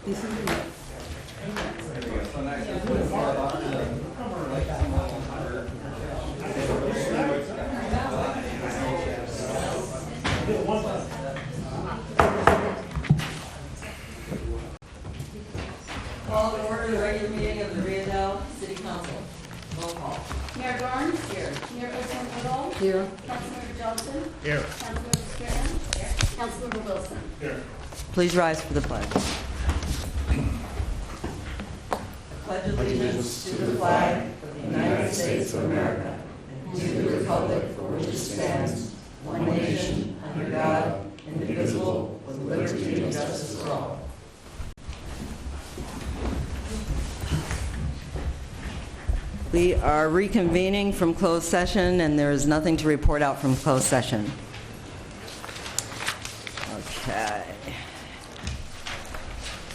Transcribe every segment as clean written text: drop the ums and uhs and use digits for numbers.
Call to order the regular meeting of the Rio Dell City Council. Roll call. Mayor Dorn? Here. Mayor Woodall? Here. Councilmember Johnson? Here. Councilmember Stern? Here. Councilmember Wilson? Here. Please rise for the pledge. Pledge allegiance to the flag of the United States of America and to the republic for which it stands, one nation, under God, indivisible, with liberty and justice for all. We are reconvening from closed session, and there is nothing to report out from closed session. Okay.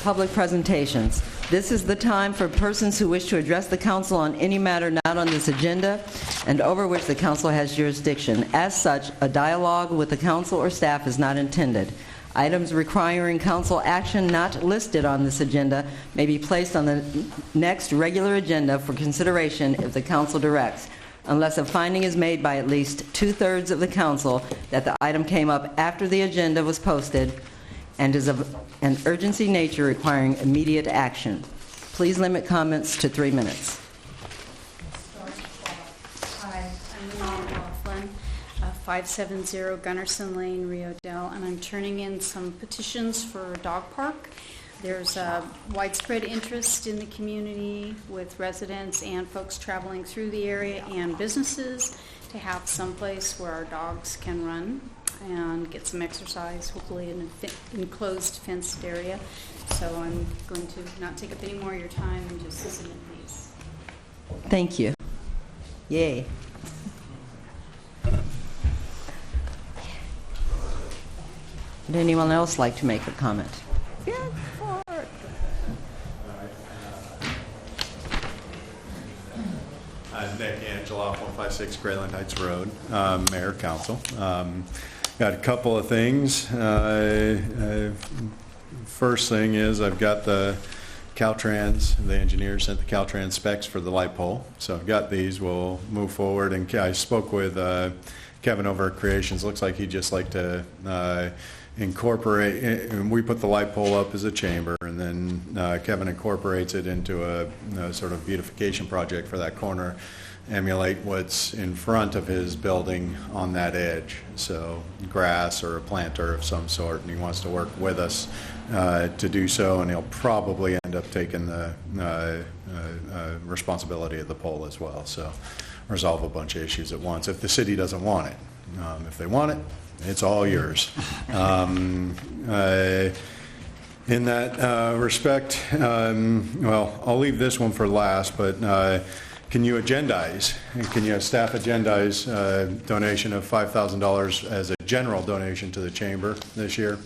Public presentations. This is the time for persons who wish to address the council on any matter not on this agenda and over which the council has jurisdiction. As such, a dialogue with the council or staff is not intended. Items requiring council action not listed on this agenda may be placed on the next regular agenda for consideration if the council directs, unless a finding is made by at least 2/3 of the council that the item came up after the agenda was posted and is of an urgency nature requiring immediate action. Please limit comments to 3 minutes. Hi, I'm Mom Laughlin, 570 Gunnarsson Lane, Rio Dell, and I'm turning in some petitions for a dog park. There's a widespread interest in the community with residents and folks traveling through the area and businesses to have some place where our dogs can run and get some exercise, hopefully in an enclosed, fenced area. So I'm going to not take up any more of your time and just submit these. Thank you. Yay. Would anyone else like to make a comment? Yeah, forward. I'm Nick Angela, 156 Grayland Heights Road, Mayor, Council. Got a couple of things. First thing is I've got the Caltrans, the engineer sent the Caltrans specs for the light pole. So I've got these. We'll move forward. And I spoke with Kevin over at Creations. Looks like he'd just like to incorporate, and we put the light pole up as a chamber, and then Kevin incorporates it into a sort of beautification project for that corner, emulate what's in front of his building on that edge. So grass or a planter of some sort, and he wants to work with us to do so, and he'll probably end up taking the responsibility of the pole as well. So resolve a bunch of issues at once if the city doesn't want it. If they want it, it's all yours. In that respect, well, I'll leave this one for last, but can you agendize, can you have staff agendize donation of $5,000 as a general donation to the chamber this year?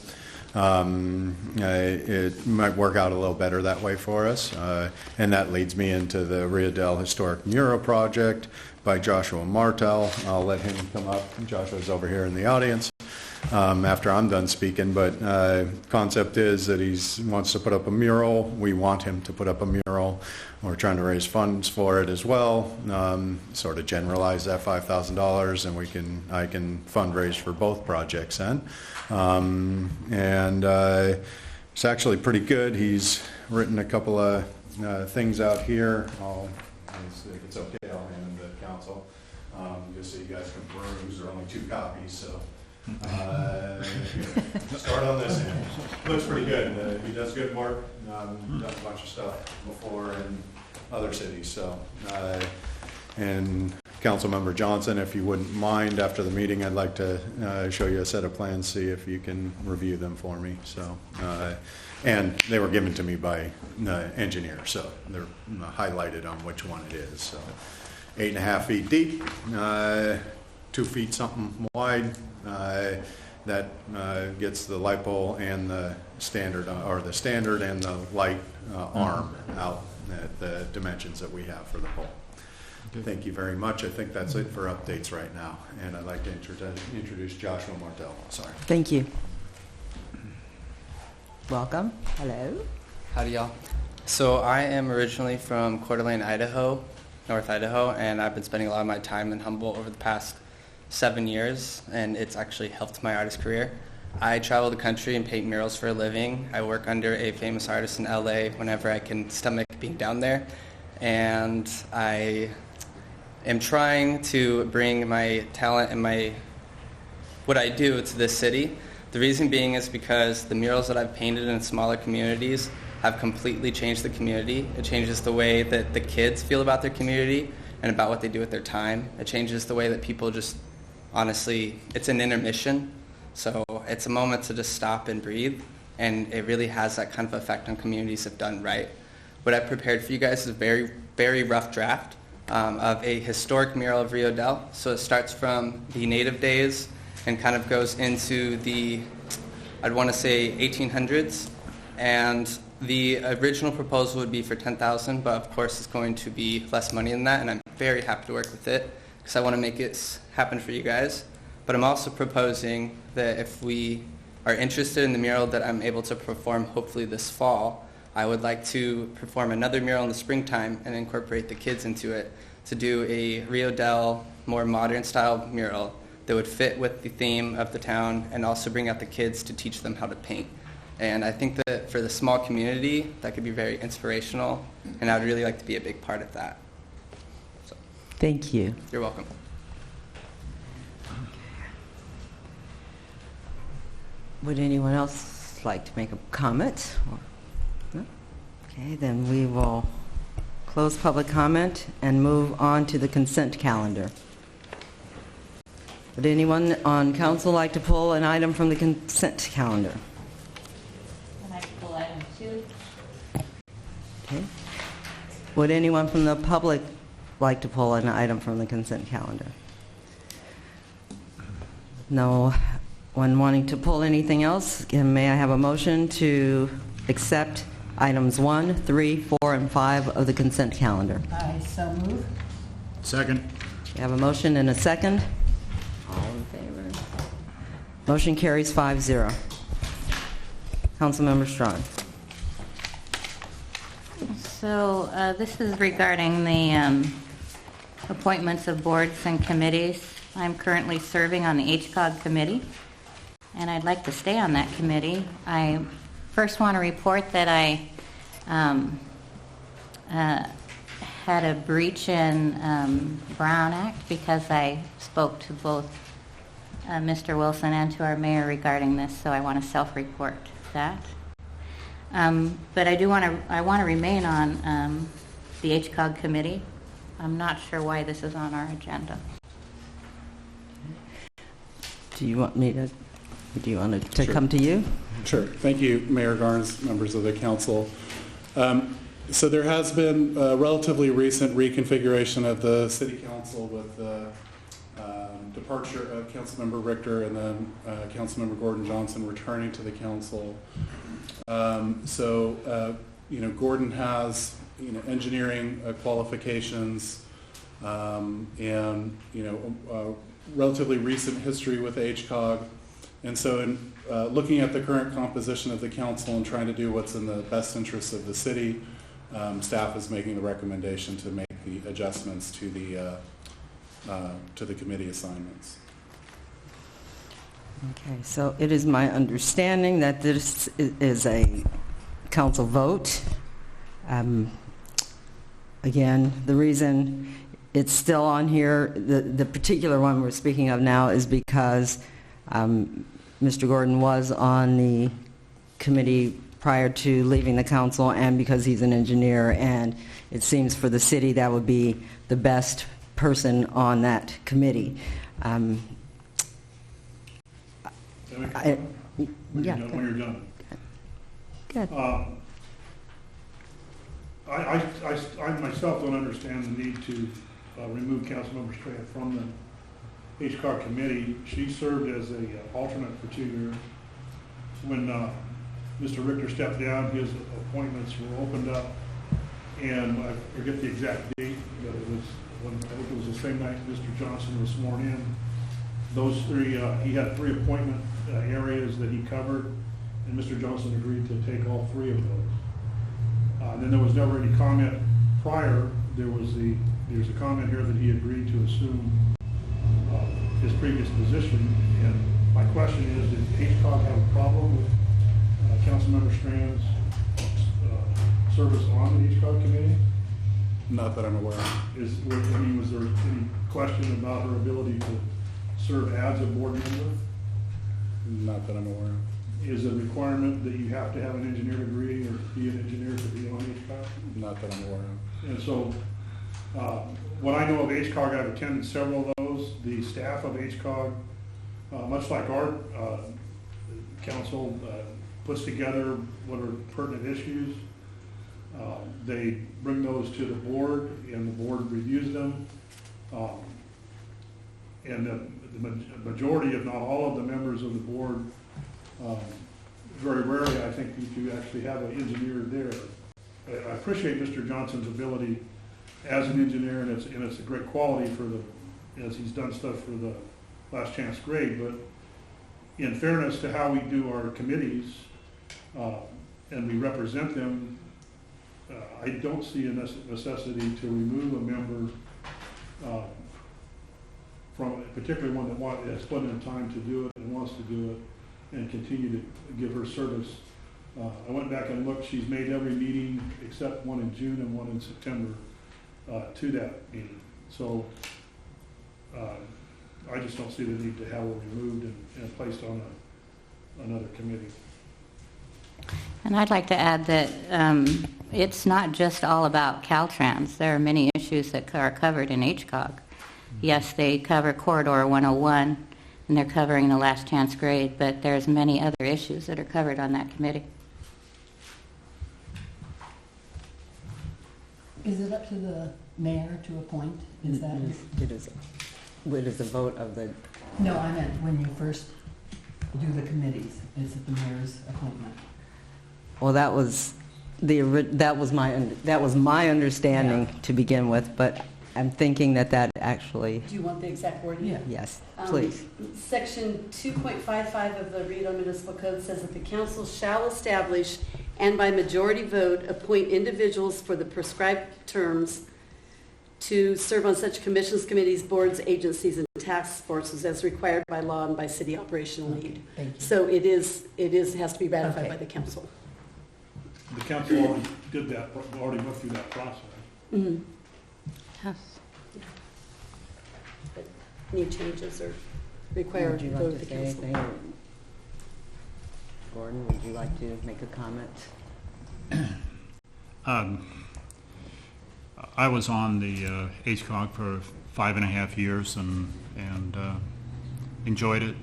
It might work out a little better that way for us. And that leads me into the Rio Dell Historic Mural Project by Joshua Martel. I'll let him come up. Joshua's over here in the audience after I'm done speaking, but concept is that he wants to put up a mural. We want him to put up a mural. We're trying to raise funds for it as well, sort of generalize that $5,000, and I can fundraise for both projects then. It's actually pretty good. He's written a couple of things out here. If it's okay, I'll hand them to council, just so you guys can peruse. There are only 2 copies, so start on this end. Looks pretty good. He does good work. Done a bunch of stuff before in other cities. So, and Councilmember Johnson, if you wouldn't mind, after the meeting, I'd like to show you a set of plans, see if you can review them for me. So, and they were given to me by engineer, so they're highlighted on which one it is. So, 8.5 feet deep, 2 feet something wide. That gets the light pole and the standard, or the standard and the light arm out at the dimensions that we have for the pole. Thank you very much. I think that's it for updates right now. And I'd like to introduce Joshua Martel. Sorry. Thank you. Welcome. Hello. Howdy, y'all. So I am originally from Coeur d'Alene, Idaho, North Idaho, and I've been spending a lot of my time in Humboldt over the past 7 years, and it's actually helped my artist career. I travel the country and paint murals for a living. I work under a famous artist in LA whenever I can stomach being down there, and I am trying to bring my talent and what I do to this city. The reason being is because the murals that I've painted in smaller communities have completely changed the community. It changes the way that the kids feel about their community and about what they do with their time. It changes the way that people just, honestly, it's an intermission. So it's a moment to just stop and breathe, and it really has that kind of effect on communities if done right. What I've prepared for you guys is a very, very rough draft of a historic mural of Rio Dell. So it starts from the native days and kind of goes into the, I'd want to say 1800s. And the original proposal would be for $10,000, but of course it's going to be less money than that, and I'm very happy to work with it because I want to make it happen for you guys. But I'm also proposing that if we are interested in the mural that I'm able to perform hopefully this fall, I would like to perform another mural in the springtime and incorporate the kids into it to do a Rio Dell more modern style mural that would fit with the theme of the town and also bring out the kids to teach them how to paint. And I think that for the small community, that could be very inspirational, and I would really like to be a big part of that. So, Thank you. you're welcome. Would anyone else like to make a comment? No? Okay, then we will close public comment and move on to the consent calendar. Would anyone on council like to pull an item from the consent calendar? I'd like to pull item 2. Okay. Would anyone from the public like to pull an item from the consent calendar? No one wanting to pull anything else? Again, may I have a motion to accept items 1, 3, 4, and 5 of the consent calendar? I so move. Second. We have a motion and a second. All in favor? Motion carries 5-0. Councilmember Strawn. So this is regarding the appointments of boards and committees. I'm currently serving on the HCOG committee, and I'd like to stay on that committee. I first want to report that I had a breach in Brown Act because I spoke to both Mr. Wilson and to our mayor regarding this, so I want to self-report that. But I want to remain on the HCOG committee. I'm not sure why this is on our agenda. Do you want it to Sure. come to you? Sure. Thank you, Mayor Garnes, members of the council. So there has been a relatively recent reconfiguration of the city council with the departure of Councilmember Richter and then Councilmember Gordon Johnson returning to the council. Gordon has, engineering qualifications and, relatively recent history with HCOG. And so in looking at the current composition of the council and trying to do what's in the best interests of the city, staff is making the recommendation to make the adjustments to the committee assignments. Okay, so it is my understanding that this is a council vote. Again, the reason it's still on here, the particular one we're speaking of now, is because Mr. Gordon was on the committee prior to leaving the council, and because he's an engineer, and it seems for the city that would be the best person on that committee. When Yeah, you're done. good. I myself don't understand the need to remove Councilmember Strand from the HCAR committee. She served as a alternate for 2 years. When Mr. Richter stepped down, his appointments were opened up, and I forget the exact date, but it was I think it was the same night Mr. Johnson was sworn in. Those three, he had 3 appointment areas that he covered, and Mr. Johnson agreed to take all 3 of those. Then there was never any comment prior. There's a comment here that he agreed to assume his previous position. And my question is, did HCOG have a problem with Councilmember Strand's service on the HCOG committee? Not that I'm aware of. Was there any question about her ability to serve as a board member? Not that I'm aware of. Is it a requirement that you have to have an engineer degree or be an engineer to be on HCOG? Not that I'm aware of. And so, what I know of HCOG, I've attended several of those. The staff of HCOG, much like our council, puts together what are pertinent issues. They bring those to the board, and the board reviews them. And the majority, if not all of the members of the board, very rarely, I think, you actually have an engineer there. I appreciate Mr. Johnson's ability as an engineer, and it's a great quality as he's done stuff for the last chance grade. But in fairness to how we do our committees, and we represent them, I don't see a necessity to remove a member from, particularly one that has put in time to do it and wants to do it, and continue to give her service. I went back and looked. She's made every meeting except one in June and one in September to that meeting. So I just don't see the need to have her removed and placed on another committee. And I'd like to add that it's not just all about Caltrans. There are many issues that are covered in HCOG. Yes, they cover Corridor 101, and they're covering the last chance grade, but there's many other issues that are covered on that committee. Is it up to the mayor to appoint? Is that? It is a vote of the... No, I meant when you first do the committees. Is it the mayor's appointment? Well, that was my understanding to begin with, but I'm thinking that actually, Do you want the exact wording? Yeah. yes, please. Section 2.55 of the Rio Dell Municipal Code says that the council shall establish and by majority vote appoint individuals for the prescribed terms to serve on such commissions, committees, boards, agencies, and task forces as required by law and by city operational need. Thank you. So it has to be ratified by the council. The council already did that, already went through that process. Mm-hmm. Yes. But any changes or require a Would you vote like of to the say council. anything? Gordon, would you like to make a comment? I was on the HCOG for 5.5 years and enjoyed it.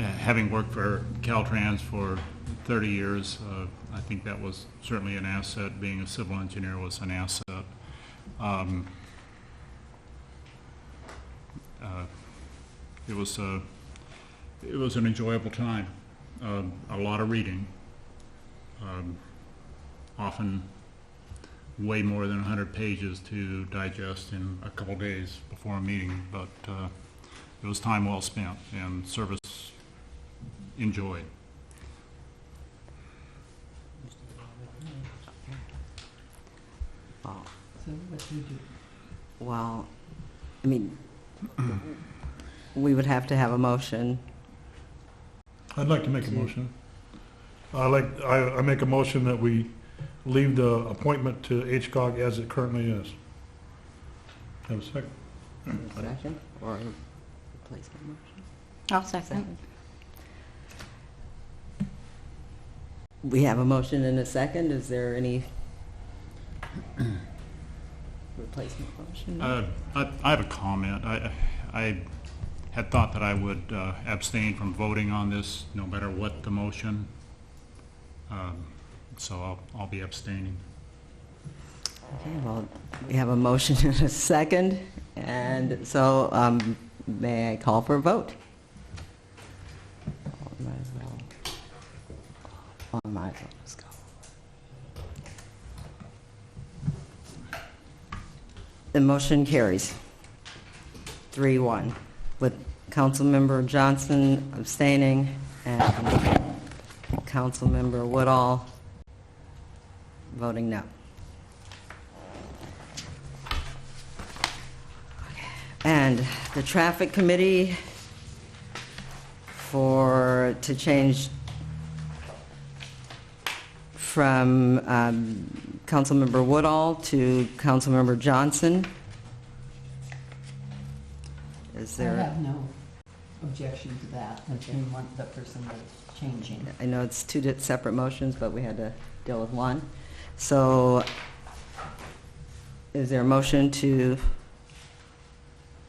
Having worked for Caltrans for 30 years, I think that was certainly an asset. Being a civil engineer was an asset. It was an enjoyable time. A lot of reading, often way more than 100 pages to digest in a couple days before a meeting, but it was time well spent and service enjoyed. Oh, So what do you do? well, I mean, we would have to have a motion. I'd like to make a motion. I make a motion that we leave the appointment to HCOG as it currently is. Have a second? Second or replacement motion? I'll second. We have a motion and a second. Is there any replacement motion? I have a comment. I had thought that I would abstain from voting on this no matter what the motion, so I'll be abstaining. Okay, well, we have a motion and a second, and so may I call for a vote? Might as well just go. The motion carries 3-1, with Councilmember Johnson abstaining and Councilmember Woodall voting no. And the Traffic Committee to change from Councilmember Woodall to Councilmember Johnson. Is I there? have no objection to that, if you want the person that's changing. I know it's two separate motions, but we had to deal with one. So is there a motion to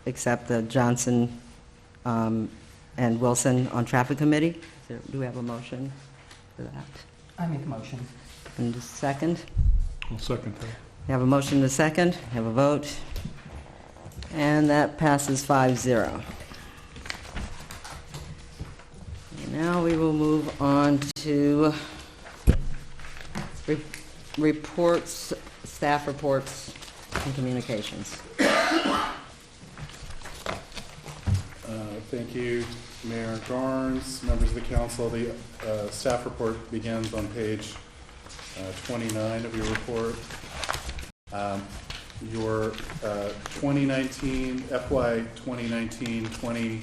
accept the Johnson and Wilson on Traffic Committee? Do we have a motion for that? I make a motion. And a second? I'll second that. We have a motion and a second. We have a vote. And that passes 5-0. Now we will move on to reports, staff reports and communications. Thank you, Mayor Garnes, members of the council. The staff report begins on page 29 of your report. Your 2019, FY 2019-20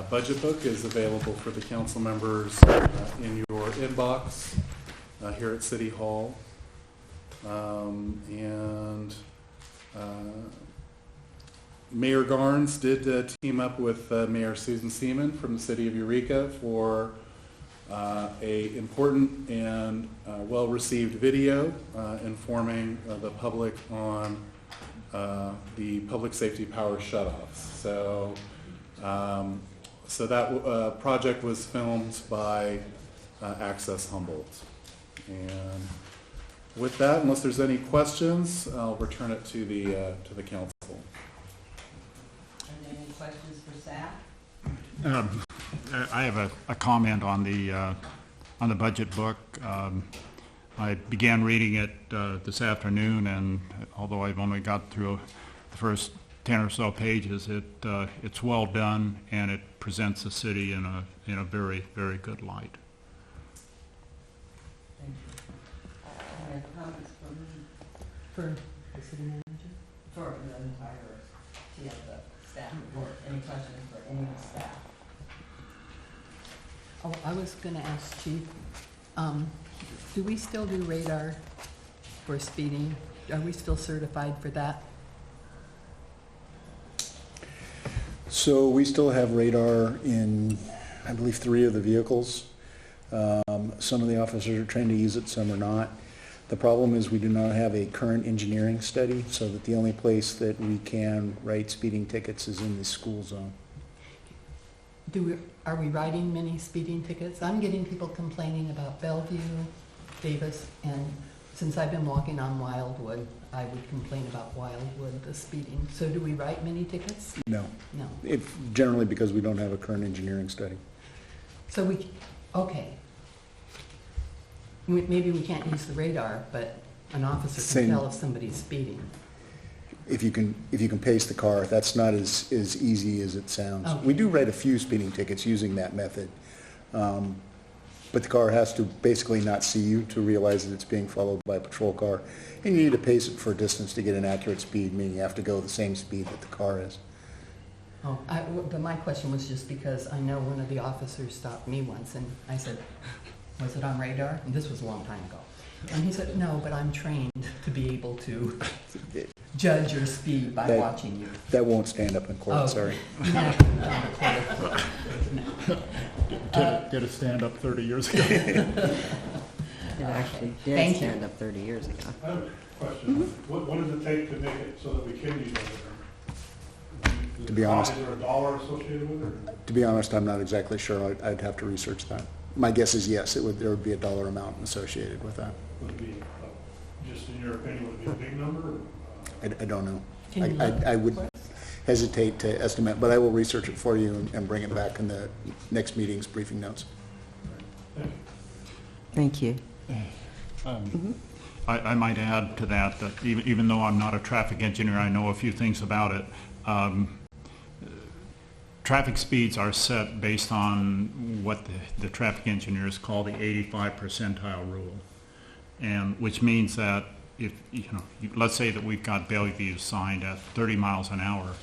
budget book is available for the council members in your inbox here at City Hall. Mayor Garnes did team up with Mayor Susan Seaman from the city of Eureka for a important and well-received video informing the public on the public safety power shutoffs. So that project was filmed by Access Humboldt. And with that, unless there's any questions, I'll return it to the council. Any questions for staff? I have a comment on the budget book. I began reading it this afternoon, and although I've only got through the first 10 or so pages, it's well done, and it presents the city in a very, very good light. Thank you. Any comments For the city manager? for the entire, the staff report? Any questions for any of the staff? Oh, I was going to ask Chief, do we still do radar for speeding? Are we still certified for that? So we still have radar in, I believe, 3 of the vehicles. Some of the officers are trained to use it, some are not. The problem is we do not have a current engineering study, so that the only place that we can write speeding tickets is in the school zone. Are we writing many speeding tickets? I'm getting people complaining about Bellevue, Davis, and since I've been walking on Wildwood, I would complain about Wildwood, the speeding. So do we write many tickets? No. No. It's generally because we don't have a current engineering study. So okay. Maybe we can't use the radar, but an officer Same. can tell if somebody's speeding. If you can pace the car, that's not as easy as it sounds. Okay. We do write a few speeding tickets using that method, but the car has to basically not see you to realize that it's being followed by a patrol car, and you need to pace it for a distance to get an accurate speed, meaning you have to go the same speed that the car is. Oh, but my question was just because I know one of the officers stopped me once, and I said, was it on radar? And this was a long time ago. And he said, no, but I'm trained to be able to judge your speed by watching you. That won't stand up in court, Oh. sorry. Did it stand up 30 years ago? It actually did Thank you. stand up 30 years ago. I have a question. What does it take to make it so that we can use it? To be honest- Is there a dollar associated with it? To be honest, I'm not exactly sure. I'd have to research that. My guess is yes, there would be a dollar amount associated with that. Would it be, just in your opinion, would it be a big number? Or, I don't know. Can you look? I would hesitate to estimate, but I will research it for you and bring it back in the next meeting's briefing notes. Thank you. Thank you. I might add to that even though I'm not a traffic engineer, I know a few things about it. Traffic speeds are set based on what the traffic engineers call the 85 percentile rule. and which means that if, let's say that we've got Bellevue signed at 30 miles an hour,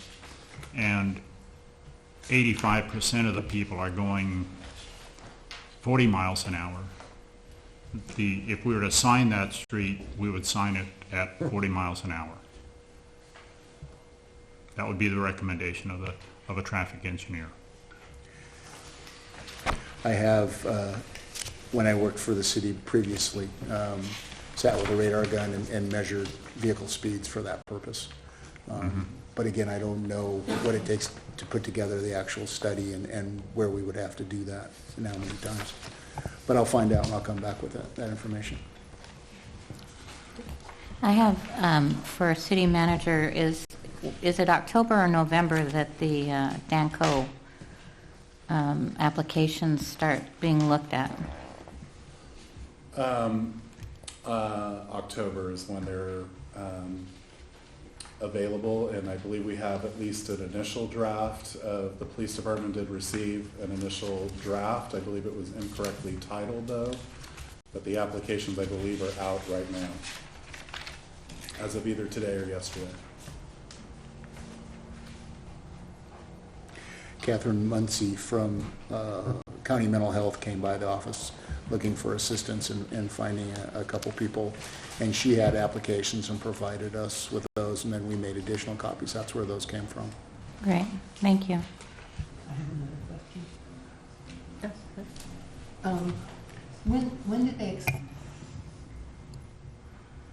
and 85% of the people are going 40 miles an hour. If we were to sign that street, we would sign it at 40 miles an hour. That would be the recommendation of a traffic engineer. I have, when I worked for the city previously, sat with a radar gun and measured vehicle speeds for that purpose. But again, I don't know what it takes to put together the actual study and where we would have to do that and how many times. But I'll find out and I'll come back with that information. I have, for city manager, is it October or November that the Danco applications start being looked at? October is when they're available, and I believe we have at least an initial draft. The police department did receive an initial draft. I believe it was incorrectly titled though, but the applications I believe are out right now, as of either today or yesterday. Catherine Muncie from County Mental Health came by the office looking for assistance in finding a couple people, and she had applications and provided us with those, and then we made additional copies. That's where those came from. Great, thank you. I have another question.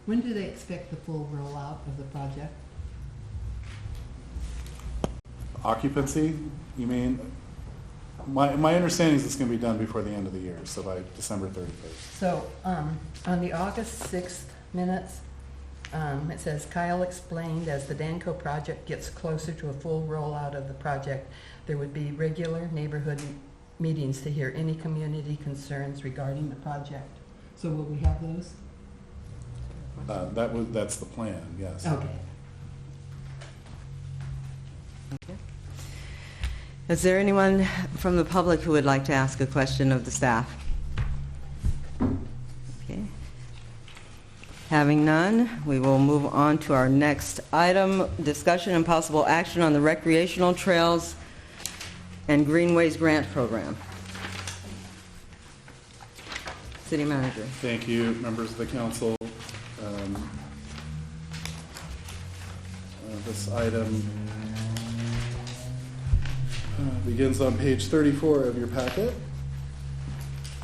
When do they expect the full rollout of the project? Occupancy, you mean? My understanding is it's going to be done before the end of the year, so by December 31st. So on the August 6th minutes, it says, Kyle explained as the Danco project gets closer to a full rollout of the project, there would be regular neighborhood meetings to hear any community concerns regarding the project. So will we have those? That's the plan, yes. Okay. Is there anyone from the public who would like to ask a question of the staff? Okay. Having none, we will move on to our next item, discussion and possible action on the recreational trails and greenways grant program. City Manager. Thank you, members of the council. This item begins on page 34 of your packet,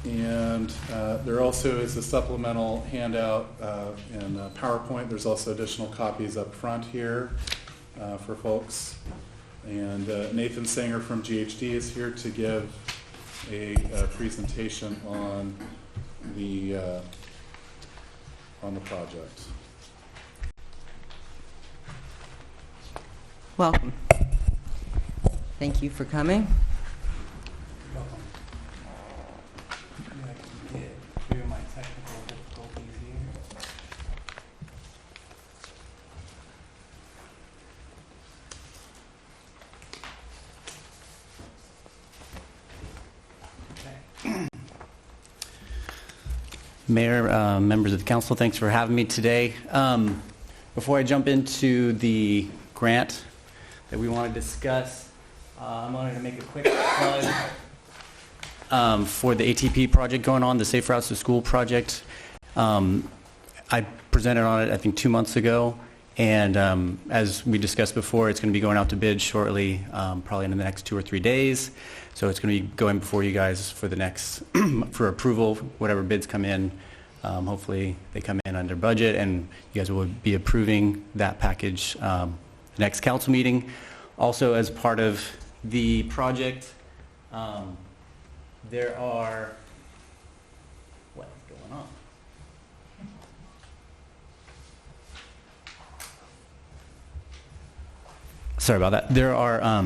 and there also is a supplemental handout in PowerPoint. There's also additional copies up front here for folks, and Nathan Sanger from GHD is here to give a presentation on the project. Welcome. Thank you for coming. Clear my technical difficulties here. Mayor, members of the council, thanks for having me today. Before I jump into the grant that we want to discuss, I'm going to make a quick plug for the ATP project going on, the Safe Routes to School project. I presented on it, I think, 2 months ago, and as we discussed before, it's going to be going out to bid shortly, probably in the next 2 or 3 days. So it's going to be going before you guys for the next, for approval, whatever bids come in. Hopefully they come in under budget, and you guys will be approving that package next council meeting. Also, as part of the project, there are, what's going on? Sorry about that. There are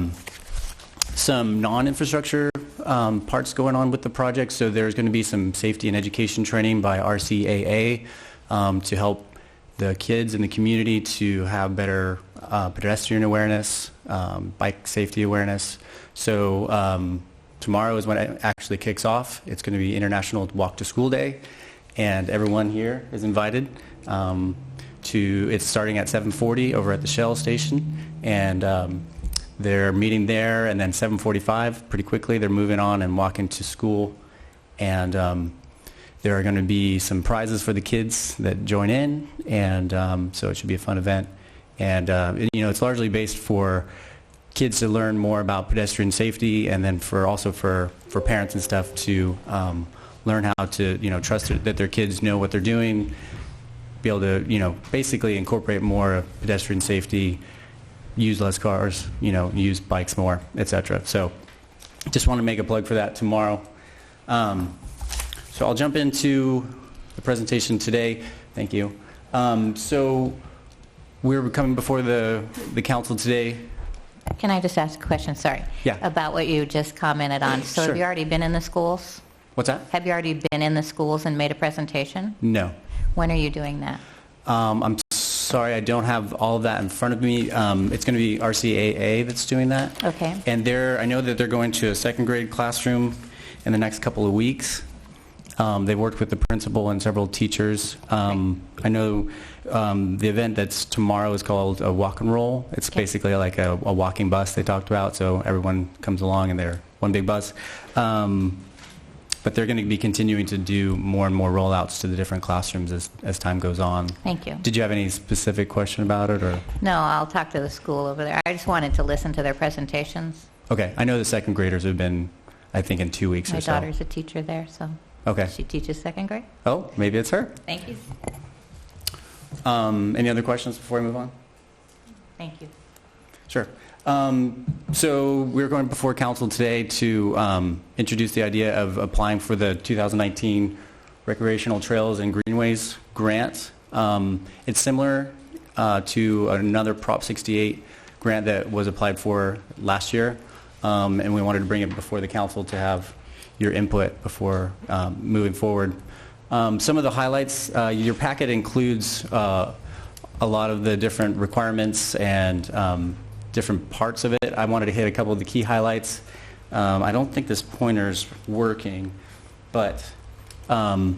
some non-infrastructure parts going on with the project. So there's going to be some safety and education training by RCAA to help the kids in the community to have better pedestrian awareness, bike safety awareness. So tomorrow is when it actually kicks off. It's going to be International Walk to School Day. and everyone here is invited. It's starting at 7:40 over at the Shell station, and they're meeting there, and then 7:45, pretty quickly, they're moving on and walking to school. And there are going to be some prizes for the kids that join in, and so it should be a fun event. And it's largely based for kids to learn more about pedestrian safety, and then also for parents and stuff to learn how to trust that their kids know what they're doing, be able to basically incorporate more of pedestrian safety, use less cars, use bikes more, etc. So just want to make a plug for that tomorrow. So I'll jump into the presentation today. Thank you. So we're coming before the council today. Can I just ask a question? Sorry. Yeah. About what you just commented on. So Sure. have you already been in the schools? What's that? Have you already been in the schools and made a presentation? No. When are you doing that? I'm sorry, I don't have all of that in front of me. It's going to be RCAA that's doing that. Okay. And I know that they're going to a second grade classroom in the next couple of weeks. They've worked with the principal and several teachers. I know the event that's tomorrow is called a walk and roll. It's basically like a walking bus they talked about, so everyone comes along and they're one big bus. But they're going to be continuing to do more and more rollouts to the different classrooms as time goes on. Thank you. Did you have any specific question about it, or? No, I'll talk to the school over there. I just wanted to listen to their presentations. Okay, I know the second graders have been, I think, in 2 weeks My or so. daughter's a teacher there, so Okay. she teaches second grade. Oh, maybe it's her. Thank you. Any other questions before we move on? Thank you. Sure. So we're going before council today to introduce the idea of applying for the 2019 Recreational Trails and Greenways grant. It's similar to another Prop 68 grant that was applied for last year, and we wanted to bring it before the council to have your input before moving forward. Some of the highlights, your packet includes a lot of the different requirements and different parts of it. I wanted to hit a couple of the key highlights. I don't think this pointer's working, but the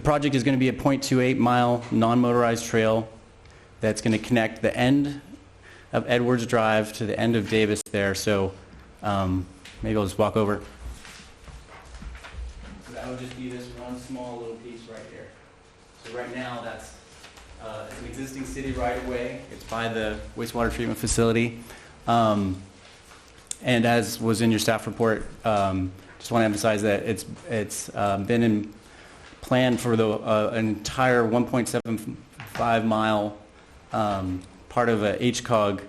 project is going to be a 0.28 mile non-motorized trail that's going to connect the end of Edwards Drive to the end of Davis there. So maybe I'll just walk over. So that would just be this one small little piece right here. So right now that's it's an existing city right-of-way. It's by the wastewater treatment facility. And as was in your staff report, just want to emphasize that it's been planned for an entire 1.75 mile part of a HCOG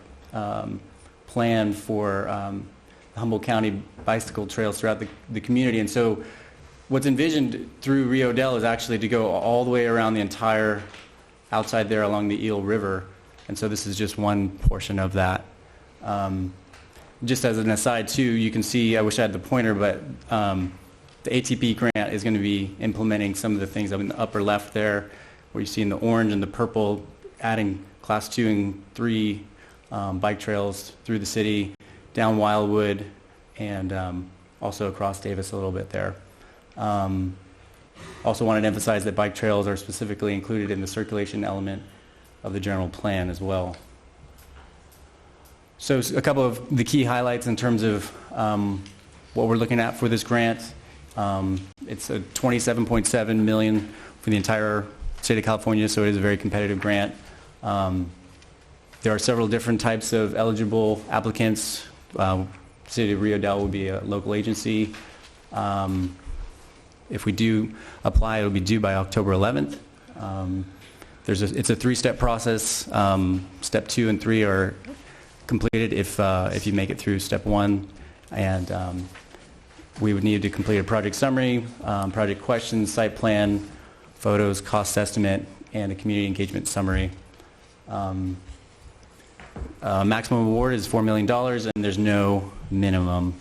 plan for the Humboldt County bicycle trails throughout the community. And so what's envisioned through Rio Dell is actually to go all the way around the entire outside there along the Eel River. And so this is just one portion of that. Just as an aside too, you can see, I wish I had the pointer, but the ATP grant is going to be implementing some of the things up in the upper left there, where you see in the orange and the purple, adding class 2 and 3 bike trails through the city, down Wildwood, and also across Davis a little bit there. Also wanted to emphasize that bike trails are specifically included in the circulation element of the general plan as well. So a couple of the key highlights in terms of what we're looking at for this grant. It's a $27.7 million for the entire state of California, so it is a very competitive grant. There are several different types of eligible applicants. City of Rio Dell will be a local agency. If we do apply, it'll be due by October 11th. It's a 3-step process. Step 2 and 3 are completed if you make it through step 1, and we would need to complete a project summary, project questions, site plan, photos, cost estimate, and a community engagement summary. Maximum award is $4 million, and there's no minimum.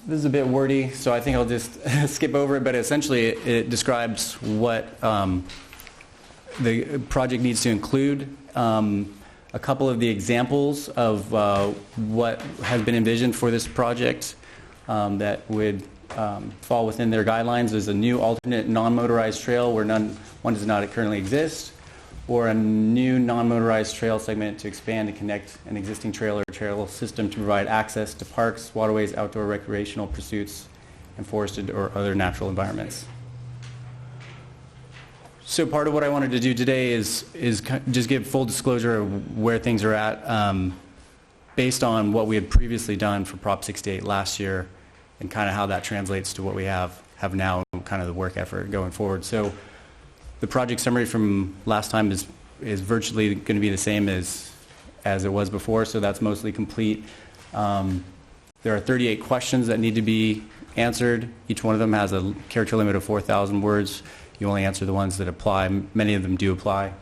This is a bit wordy, so I think I'll just skip over it, but essentially it describes what the project needs to include. A couple of the examples of what has been envisioned for this project that would fall within their guidelines. There's a new alternate non-motorized trail where one does not currently exist, or a new non-motorized trail segment to expand and connect an existing trail or trail system to provide access to parks, waterways, outdoor recreational pursuits, and forested or other natural environments. So part of what I wanted to do today is just give full disclosure of where things are at based on what we had previously done for Prop 68 last year and kind of how that translates to what we have now and kind of the work effort going forward. So the project summary from last time is virtually going to be the same as it was before, so that's mostly complete. There are 38 questions that need to be answered. Each one of them has a character limit of 4,000 words. You only answer the ones that apply. Many of them do apply.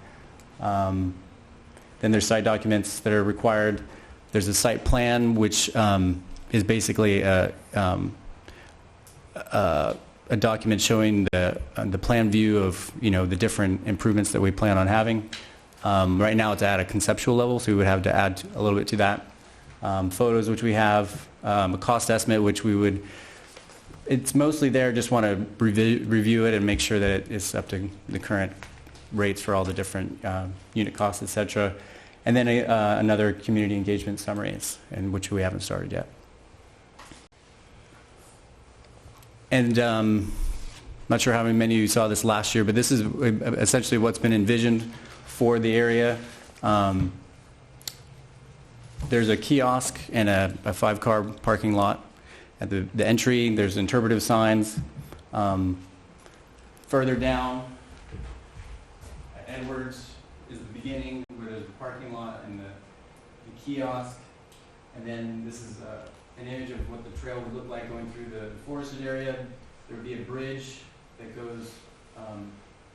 Then there's site documents that are required. There's a site plan, which is basically a document showing the plan view of the different improvements that we plan on having. Right now it's at a conceptual level, so we would have to add a little bit to that. Photos, which we have, a cost estimate, which we would. It's mostly there. Just want to review it and make sure that it's up to the current rates for all the different unit costs, etc. And then another community engagement summaries, and which we haven't started yet. And not sure how many of you saw this last year, but this is essentially what's been envisioned for the area. There's a kiosk and a 5-car parking lot. At the entry, there's interpretive signs. Further down, at Edwards is the beginning, where there's the parking lot and the kiosk. And then this is an image of what the trail would look like going through the forested area. There would be a bridge that goes,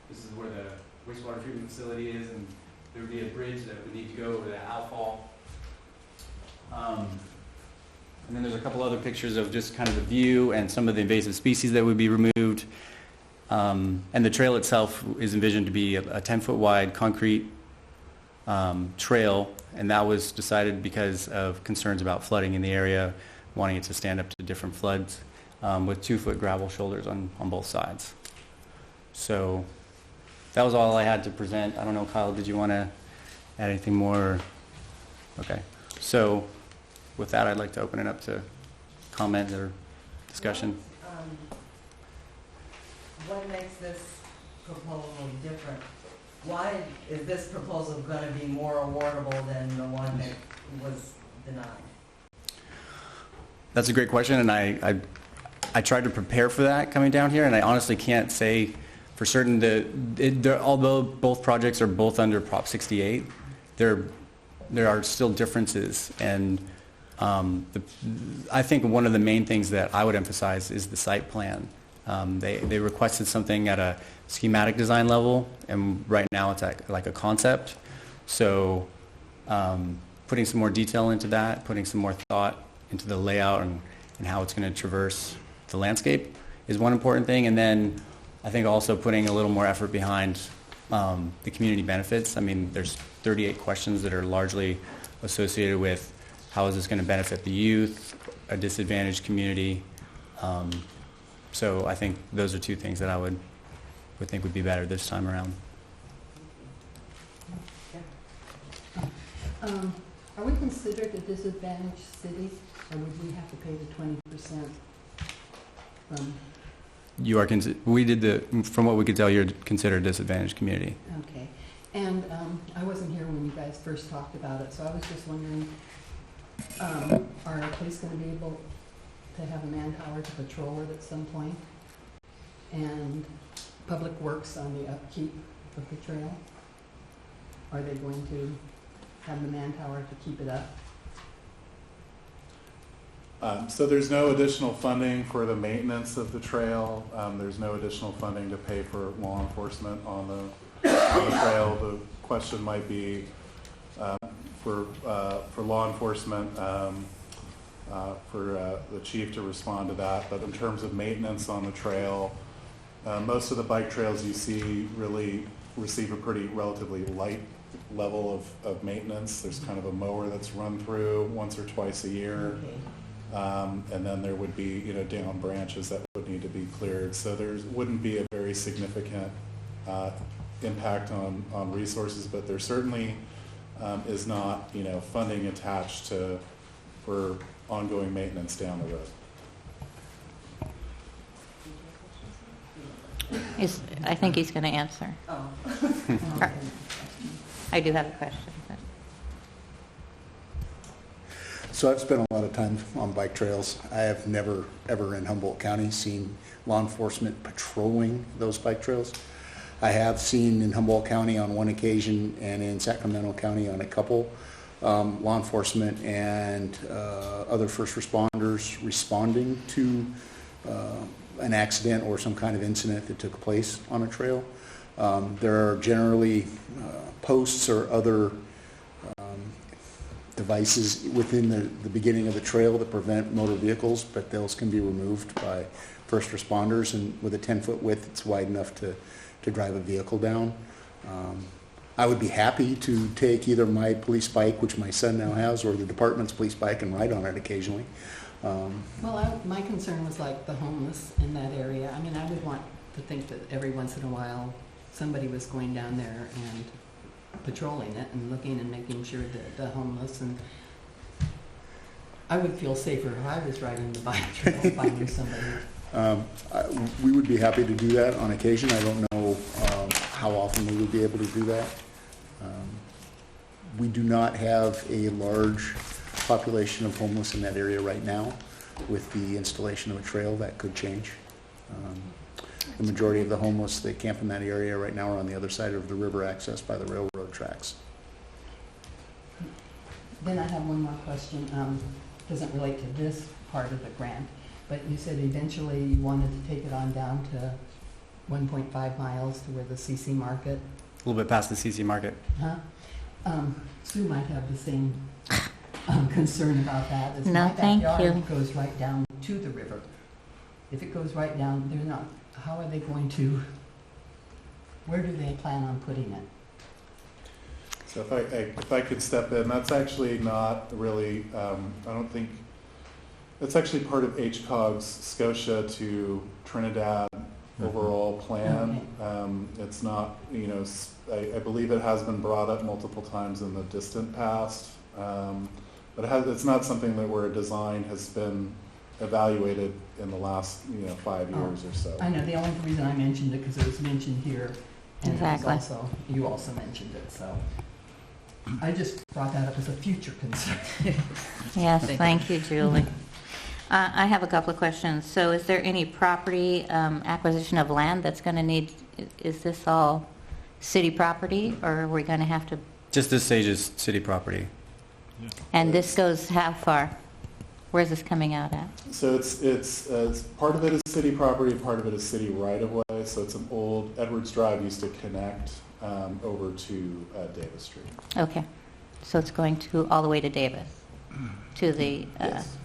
this is where the wastewater treatment facility is, and there would be a bridge that would need to go over the outfall. And then there's a couple other pictures of just kind of the view and some of the invasive species that would be removed. And the trail itself is envisioned to be a 10-foot wide concrete trail, and that was decided because of concerns about flooding in the area, wanting it to stand up to different floods, with 2-foot gravel shoulders on both sides. So that was all I had to present. I don't know, Kyle, did you want to add anything more? Okay. So with that, I'd like to open it up to comment or discussion. What makes this proposal different? Why is this proposal going to be more awardable than the one that was denied? That's a great question, and I tried to prepare for that coming down here, and I honestly can't say for certain that although both projects are both under Prop 68, there are still differences, and I think one of the main things that I would emphasize is the site plan. They requested something at a schematic design level, and right now it's at like a concept. So putting some more detail into that, putting some more thought into the layout and how it's going to traverse the landscape is one important thing. And then I think also putting a little more effort behind the community benefits. I mean, there's 38 questions that are largely associated with how is this going to benefit the youth, a disadvantaged community. So I think those are two things that I would think would be better this time around. Are we considered a disadvantaged city, or would we have to pay the 20%? You are from what we could tell, you're considered a disadvantaged community. Okay. And I wasn't here when you guys first talked about it, so I was just wondering, are our police going to be able to have a manpower to patrol it at some point? And Public Works on the upkeep of the trail? Are they going to have the manpower to keep it up? So there's no additional funding for the maintenance of the trail. There's no additional funding to pay for law enforcement on the trail. The question might be for law enforcement, for the chief to respond to that. But in terms of maintenance on the trail, most of the bike trails you see really receive a pretty relatively light level of maintenance. There's kind of a mower that's run through once or twice a year. Okay. And then there would be, down branches that would need to be cleared. So there wouldn't be a very significant impact on resources, but there certainly is not, funding attached for ongoing maintenance down the road. I think he's going to answer. Oh. I do have a question. But. So I've spent a lot of time on bike trails. I have never, ever in Humboldt County seen law enforcement patrolling those bike trails. I have seen in Humboldt County on one occasion and in Sacramento County on a couple, law enforcement and other first responders responding to an accident or some kind of incident that took place on a trail. There are generally posts or other devices within the beginning of the trail that prevent motor vehicles, but those can be removed by first responders, and with a 10-foot width, it's wide enough to drive a vehicle down. I would be happy to take either my police bike, which my son now has, or the department's police bike and ride on it occasionally. Well, my concern was like the homeless in that area. I mean, I would want to think that every once in a while somebody was going down there and patrolling it and looking and making sure that the homeless, and I would feel safer if I was riding the bike trail if I knew somebody. We would be happy to do that on occasion. I don't know how often we would be able to do that. We do not have a large population of homeless in that area right now. With the installation of a trail, that could change. The majority of the homeless that camp in that area right now are on the other side of the river access by the railroad tracks. Then I have one more question. Doesn't relate to this part of the grant, but you said eventually you wanted to take it on down to 1.5 miles to where the CC Market. A little bit past the CC Market. Huh? Sue might have the same concern about that. As No, my thank backyard you. goes right down to the river. If it goes right down, they're not. How are they going to? Where do they plan on putting it? So if I could step in, that's actually not really, I don't think, it's actually part of HCOG's Scotia to Trinidad overall plan. It's not, I believe it has been brought up multiple times in the distant past, but it's not something that where a design has been evaluated in the last 5 years or so. I know, the only reason I mentioned it because it was mentioned here, and Exactly. it was also, you also mentioned it, so I just brought that up as a future concern. Yes, thank you, Julie. I have a couple of questions. So is there any property acquisition of land that's going to need, is this all city property, or are we going to have to, Just this stage is city property. and this goes how far? Where's this coming out at? So it's part of it is city property, part of it is city right of way. So it's an old Edwards Drive used to connect over to Davis Street. Okay, so it's going to all the way to Davis, to the Yes.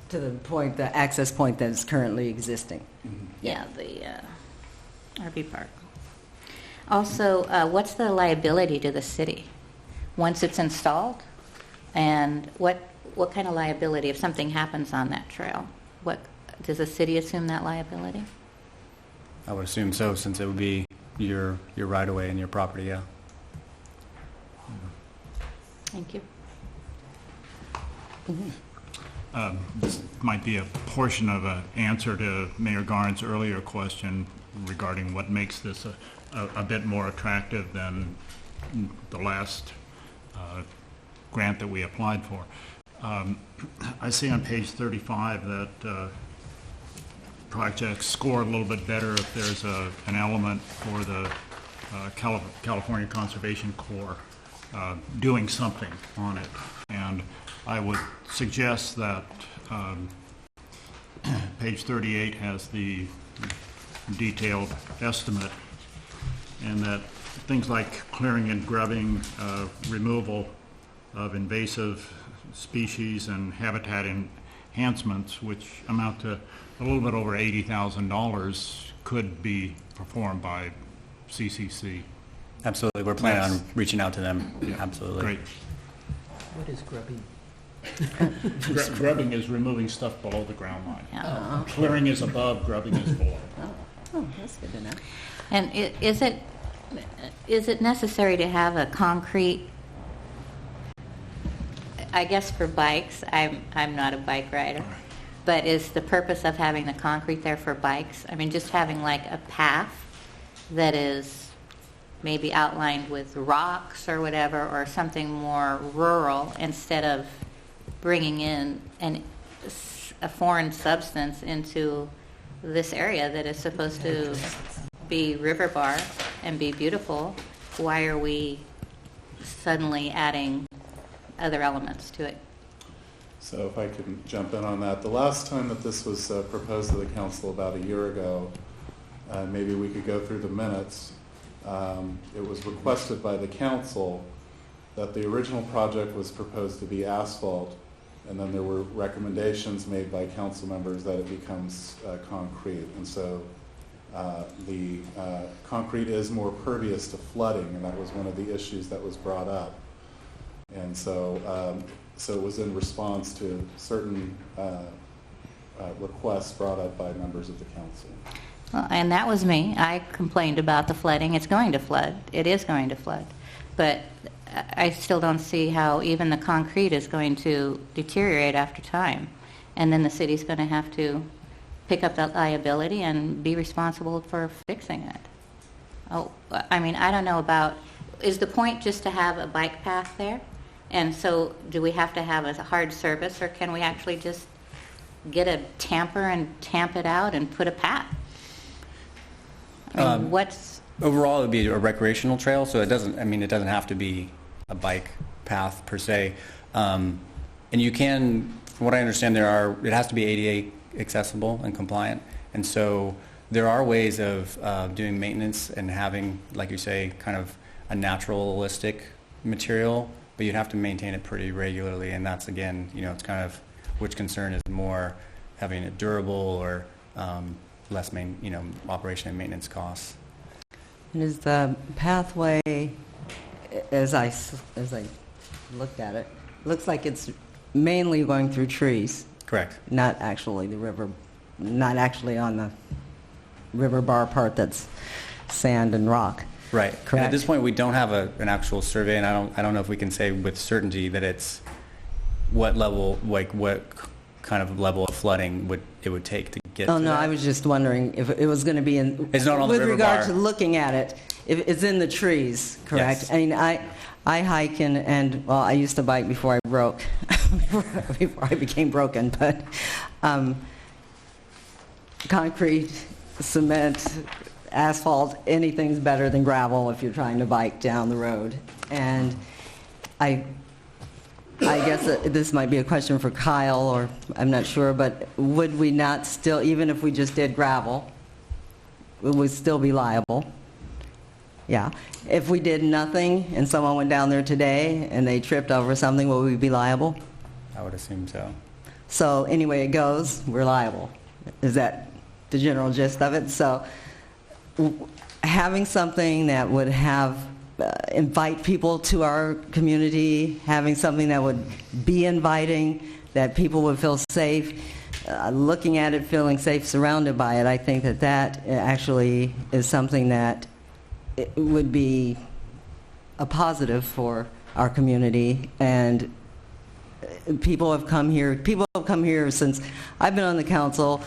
To the point, the access point that is currently existing. yeah, the RV park. Also, what's the liability to the city once it's installed, and what kind of liability if something happens on that trail? What does the city assume that liability? I would assume so, since it would be your right of way and your property. Yeah. Thank you. This might be a portion of an answer to Mayor Garn's earlier question regarding what makes this a bit more attractive than the last grant that we applied for. I see on page 35 that projects score a little bit better if there's an element for the California Conservation Corps doing something on it. And I would suggest that page 38 has the detailed estimate, and that things like clearing and grubbing, removal of invasive species and habitat enhancements, which amount to a little bit over $80,000, could be performed by CCC. Absolutely. We're planning Yes. on reaching out to them. Yeah. Absolutely. Great. What is grubbing? Grubbing is removing stuff below the ground line. Yeah. Clearing is above, grubbing is below. Oh, that's good to know. And is it necessary to have a concrete, I guess for bikes, I'm not a bike rider, but is the purpose of having the concrete there for bikes? I mean, just having like a path that is maybe outlined with rocks or whatever, or something more rural, instead of bringing in a foreign substance into this area that is supposed to be river bar and be beautiful. Why are we suddenly adding other elements to it? So if I can jump in on that, the last time that this was proposed to the council about a year ago, maybe we could go through the minutes. It was requested by the council that the original project was proposed to be asphalt, and then there were recommendations made by council members that it becomes concrete. And so the concrete is more pervious to flooding, and that was one of the issues that was brought up. And so, so it was in response to certain requests brought up by members of the council. Well, and that was me. I complained about the flooding. It's going to flood. It is going to flood. But I still don't see how even the concrete is going to deteriorate after time. And then the city's going to have to pick up that liability and be responsible for fixing it. Oh, I mean, I don't know about, is the point just to have a bike path there? And so do we have to have a hard surface, or can we actually just get a tamper and tamp it out and put a path? I mean, what's... Overall, it would be a recreational trail, so it doesn't have to be a bike path per se. And you can, from what I understand, it has to be ADA accessible and compliant. And so there are ways of doing maintenance and having, like you say, kind of a naturalistic material, but you'd have to maintain it pretty regularly. And that's, again, it's kind of which concern is more having it durable or less operation and maintenance costs. And is the pathway, as I looked at it, looks like it's mainly going through trees. Correct. Not actually on the river bar part that's sand and rock. Right. Correct. And at this point, we don't have an actual survey, and I don't know if we can say with certainty that it's what level, like what kind of level of flooding it would take to get. Oh to no, that. I was just wondering if it was going to be in. It's not on the with river regard bar. to looking at it, if it's in the trees, correct? Yes. I mean, I hike and well, I used to bike before I broke, before I became broken, but concrete, cement, asphalt, anything's better than gravel if you're trying to bike down the road. And I guess this might be a question for Kyle, or I'm not sure, but would we not still, even if we just did gravel, would we still be liable? Yeah. If we did nothing and someone went down there today and they tripped over something, would we be liable? I would assume so. So any way it goes, we're liable. Is that the general gist of it? So having something that would have invite people to our community, having something that would be inviting, that people would feel safe, looking at it, feeling safe, surrounded by it, I think that actually is something that it would be a positive for our community. And people have come here since I've been on the council.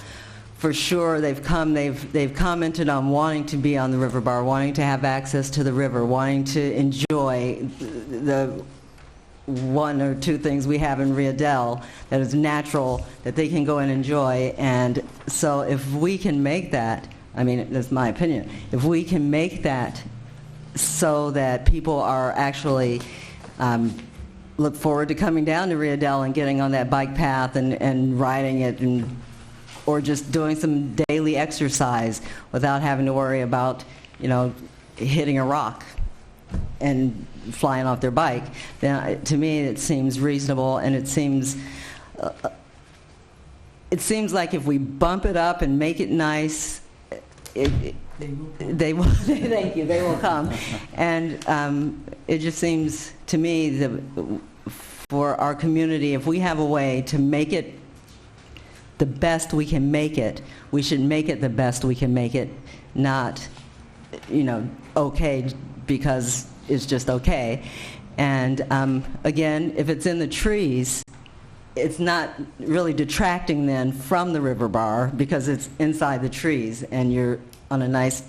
For sure, they've commented on wanting to be on the river bar, wanting to have access to the river, wanting to enjoy the one or two things we have in Rio Dell that is natural, that they can go and enjoy. And so if we can make that, I mean, that's my opinion, if we can make that so that people are actually look forward to coming down to Rio Dell and getting on that bike path and riding it, or just doing some daily exercise without having to worry about, hitting a rock and flying off their bike, then to me it seems reasonable, and it seems like if we bump it up and make it nice, they will. Thank you. They will come, and it just seems to me that for our community, if we have a way to make it the best we can make it, we should make it the best we can make it, not, okay because it's just okay. And again, if it's in the trees, it's not really detracting then from the river bar because it's inside the trees and you're on a nice,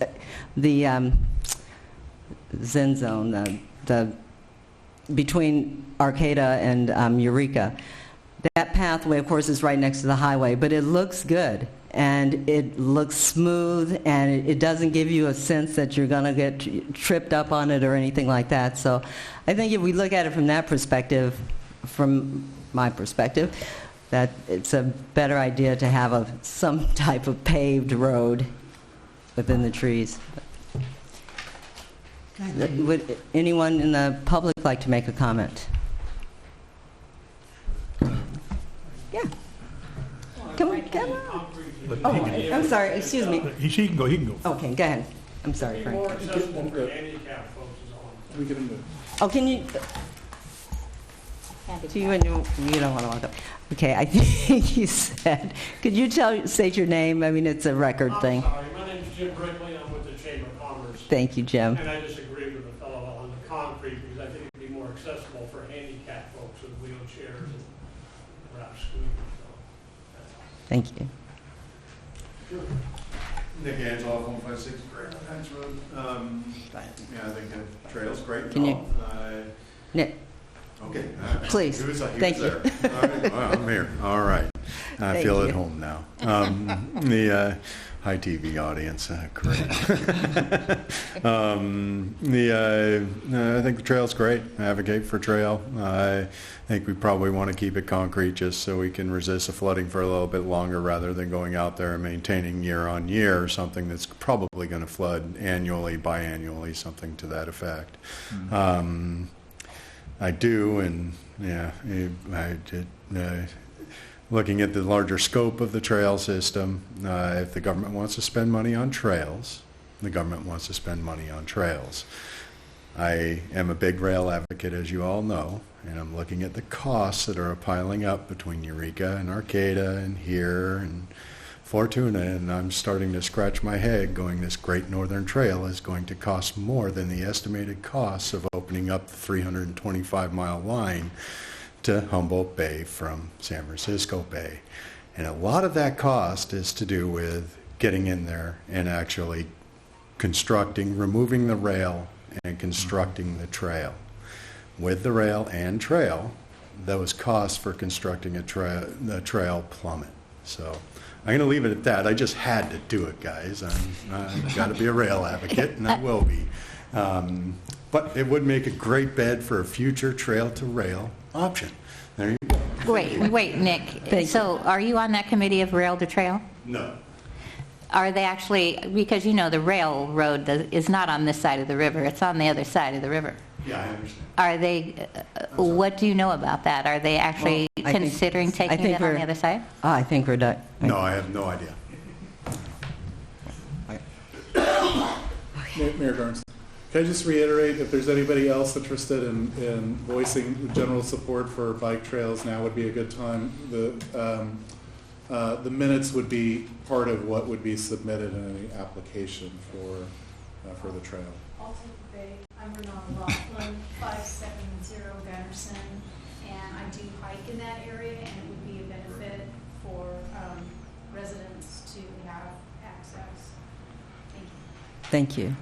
the Zen zone, the between Arcata and Eureka. That pathway, of course, is right next to the highway, but it looks good and it looks smooth and it doesn't give you a sense that you're going to get tripped up on it or anything like that. So I think if we look at it from that perspective, from my perspective, that it's a better idea to have some type of paved road within the trees. Would anyone in the public like to make a comment? Yeah. Come on. Oh, I'm sorry, excuse me. He can go, Okay, go ahead. I'm sorry, Frank. More accessible for handicapped folks is all. We get into Oh, can you... Do you don't want to walk up. Okay, I think you said... Could you state your name? I mean, it's a record thing. I'm sorry, my name's Jim Brickley. I'm with the Chamber of Commerce. Thank you, Jim. And I disagree with the fellow on the concrete because I think it'd be more accessible for handicapped folks with wheelchairs and perhaps scooters. Thank you. Nick Angelo, 156 Grand Heights Road. Yeah, I think the trail's great. Can you- Nick, Okay. Please. He was Thank you. there. All right. Well, I'm here. All right. I Thank feel you. at home now. The hi TV audience, great. I think the trail's great. I advocate for trail. I think we probably want to keep it concrete just so we can resist the flooding for a little bit longer rather than going out there and maintaining year on year something that's probably going to flood annually, biannually, something to that effect. Mm-hmm. I do, and yeah, I did. Looking at the larger scope of the trail system, if the government wants to spend money on trails, the government wants to spend money on trails. I am a big rail advocate, as you all know, and I'm looking at the costs that are piling up between Eureka and Arcata and here and Fortuna, and I'm starting to scratch my head going, this Great Northern Trail is going to cost more than the estimated costs of opening up the 325-mile line to Humboldt Bay from San Francisco Bay. And a lot of that cost is to do with getting in there and actually constructing, removing the rail and constructing the trail. With the rail and trail, those costs for constructing the trail plummet. So I'm going to leave it at that. I just had to do it, guys. I've got to be a rail advocate, and I will be. But it would make a great bed for a future trail-to-rail option. There you go. Wait, Nick. So are you on that committee of rail to trail? No. Are they actually, because the railroad is not on this side of the river, it's on the other side of the river. Yeah, I understand. Are they, what do you know about that? Are they actually considering taking it on the other side? I think we're done. No, I have no idea. Mayor Garnes, can I just reiterate, if there's anybody else interested in voicing general support for bike trails, now would be a good time. The minutes would be part of what would be submitted in the application for the trail. I'll take Bay. I'm Renata Laughlin, 570 Gunderson, and I do hike in that area, and it would be a benefit for residents to have access. Thank you. Thank you.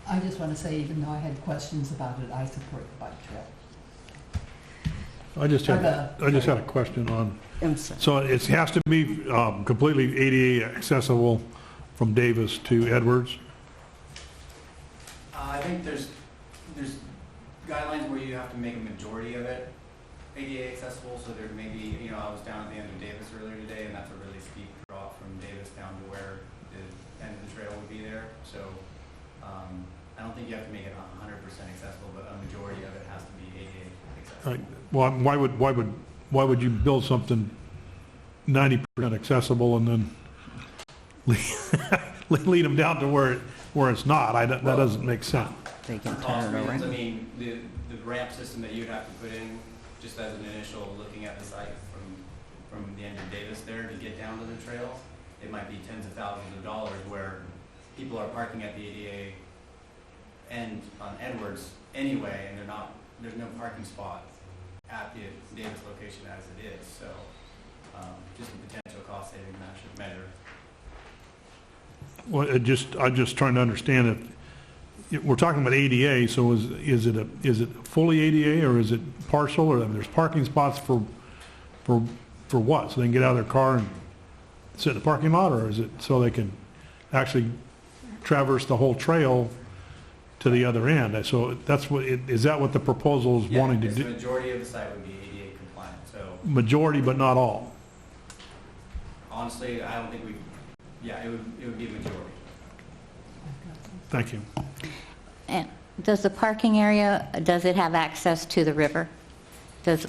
I just want to say, even though I had questions about it, I support the bike trail. I just had a question on, I'm sorry. so it has to be completely ADA accessible from Davis to Edwards? I think there's guidelines where you have to make a majority of it ADA accessible, so there may be, I was down at the end of Davis earlier today, and that's a really steep drop from Davis down to where the end of the trail would be there. So I don't think you have to make it 100% accessible, but a majority of it has to be ADA accessible. Well, why would you build something 90% accessible and then lead them down to where it's not? That doesn't make sense. They can cost turn it reasons, I around. mean, the ramp system that you'd have to put in, just as an initial looking at the site from the end of Davis there to get down to the trails, it might be tens of thousands of dollars, where people are parking at the ADA and on Edwards anyway, and there's no parking spot at the Davis location as it is, so just a potential cost saving measure. Well, I'm just trying to understand if we're talking about ADA, so is it fully ADA or is it partial, or there's parking spots for what? So they can get out of their car and sit in the parking lot, or is it so they can actually traverse the whole trail to the other end? So is that what the proposal is wanting to The do? majority of the site would be ADA compliant, so Majority, but not all. honestly, I don't think it would be a majority. Thank you. And does the parking area, does it have access to the river?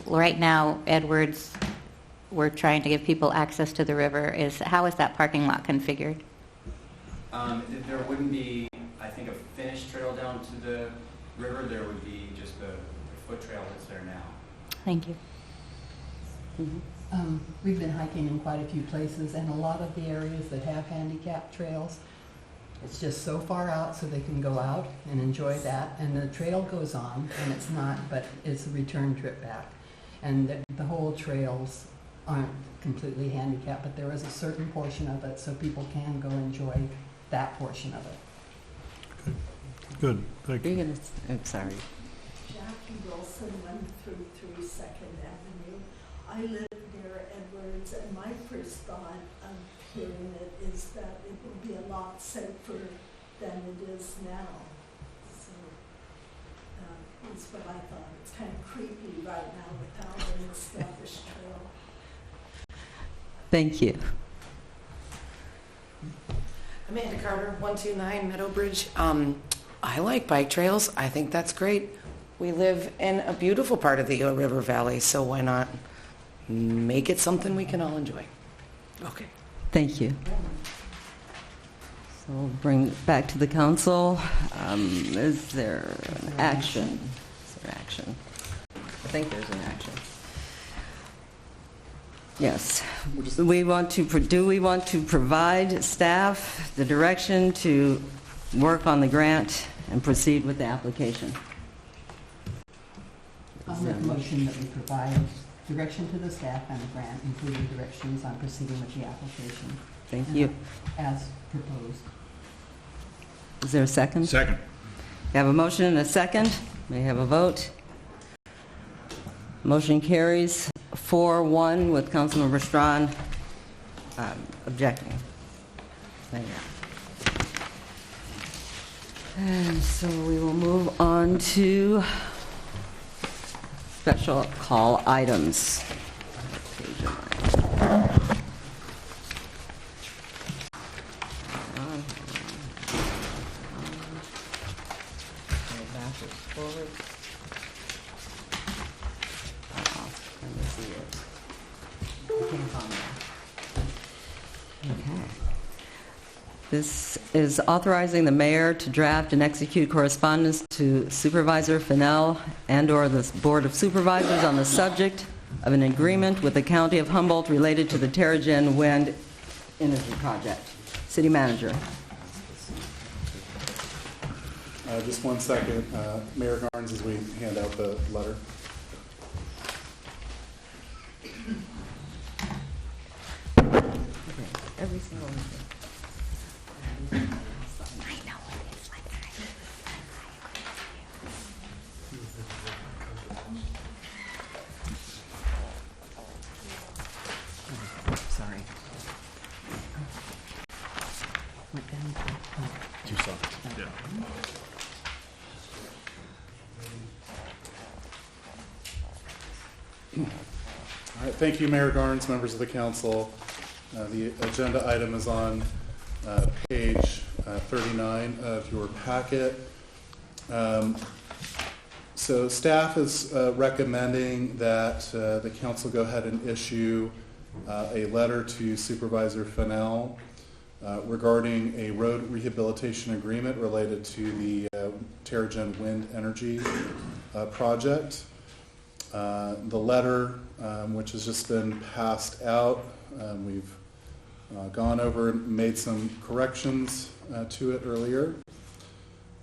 Right now, Edwards, we're trying to give people access to the river. How is that parking lot configured? There wouldn't be, I think, a finished trail down to the river. There would be just the foot trail that's there now. Thank you. We've been hiking in quite a few places, and a lot of the areas that have handicap trails, it's just so far out so they can go out and enjoy that, and the trail goes on, and it's not, but it's a return trip back. And the whole trails aren't completely handicapped, but there is a certain portion of it, so people can go enjoy that portion of it. Good, thank you. You're gonna, I'm sorry. Jackie Wilson, 133 2nd Avenue. I live near Edwards, and my first thought of hearing it is that it will be a lot safer than it is now. So that's what I thought. It's kind of creepy right now without an established trail. Thank you. Amanda Carter, 129 Meadowbridge. I like bike trails. I think that's great. We live in a beautiful part of the Eel River Valley, so why not make it something we can all enjoy? Okay. Thank you. So we'll bring it back to the council. Is there an action? Is there action? I think there's an action. Yes. Do we want to provide staff the direction to work on the grant and proceed with the application? I'll make a motion that we provide direction to the staff and the grant, including directions on proceeding with the application. Thank you. As proposed. Is there a second? Second. We have a motion and a second. May I have a vote? Motion carries 4-1 with Councilmember Strawn objecting. There you go. And so we will move on to special call items. Backwards, forward. Let me see it. I can't find it. Okay. This is authorizing the mayor to draft and execute correspondence to Supervisor Fennell and/or the Board of Supervisors on the subject of an agreement with the County of Humboldt related to the Terra-Gen Wind Energy Project. City Manager. Just 1 second, Mayor Garnes, as we hand out the letter. Every single one. Sorry. Too soft. Yeah. All right, thank you, Mayor Garnes, members of the council. The agenda item is on page 39 of your packet. So staff is recommending that the council go ahead and issue a letter to Supervisor Fennell regarding a road rehabilitation agreement related to the Terrigen Wind Energy project. The letter, which has just been passed out, we've gone over and made some corrections to it earlier.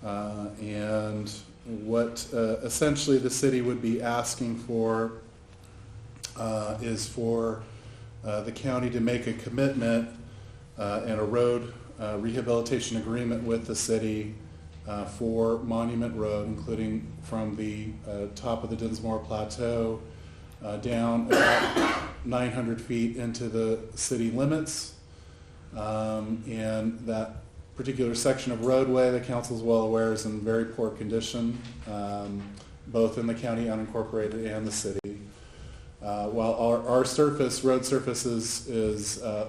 And what essentially the city would be asking for is for the county to make a commitment and a road rehabilitation agreement with the city for Monument Road, including from the top of the Dinsmore Plateau down about 900 feet into the city limits. And that particular section of roadway, the council is well aware, is in very poor condition, both in the county unincorporated and the city. While our surface, road surface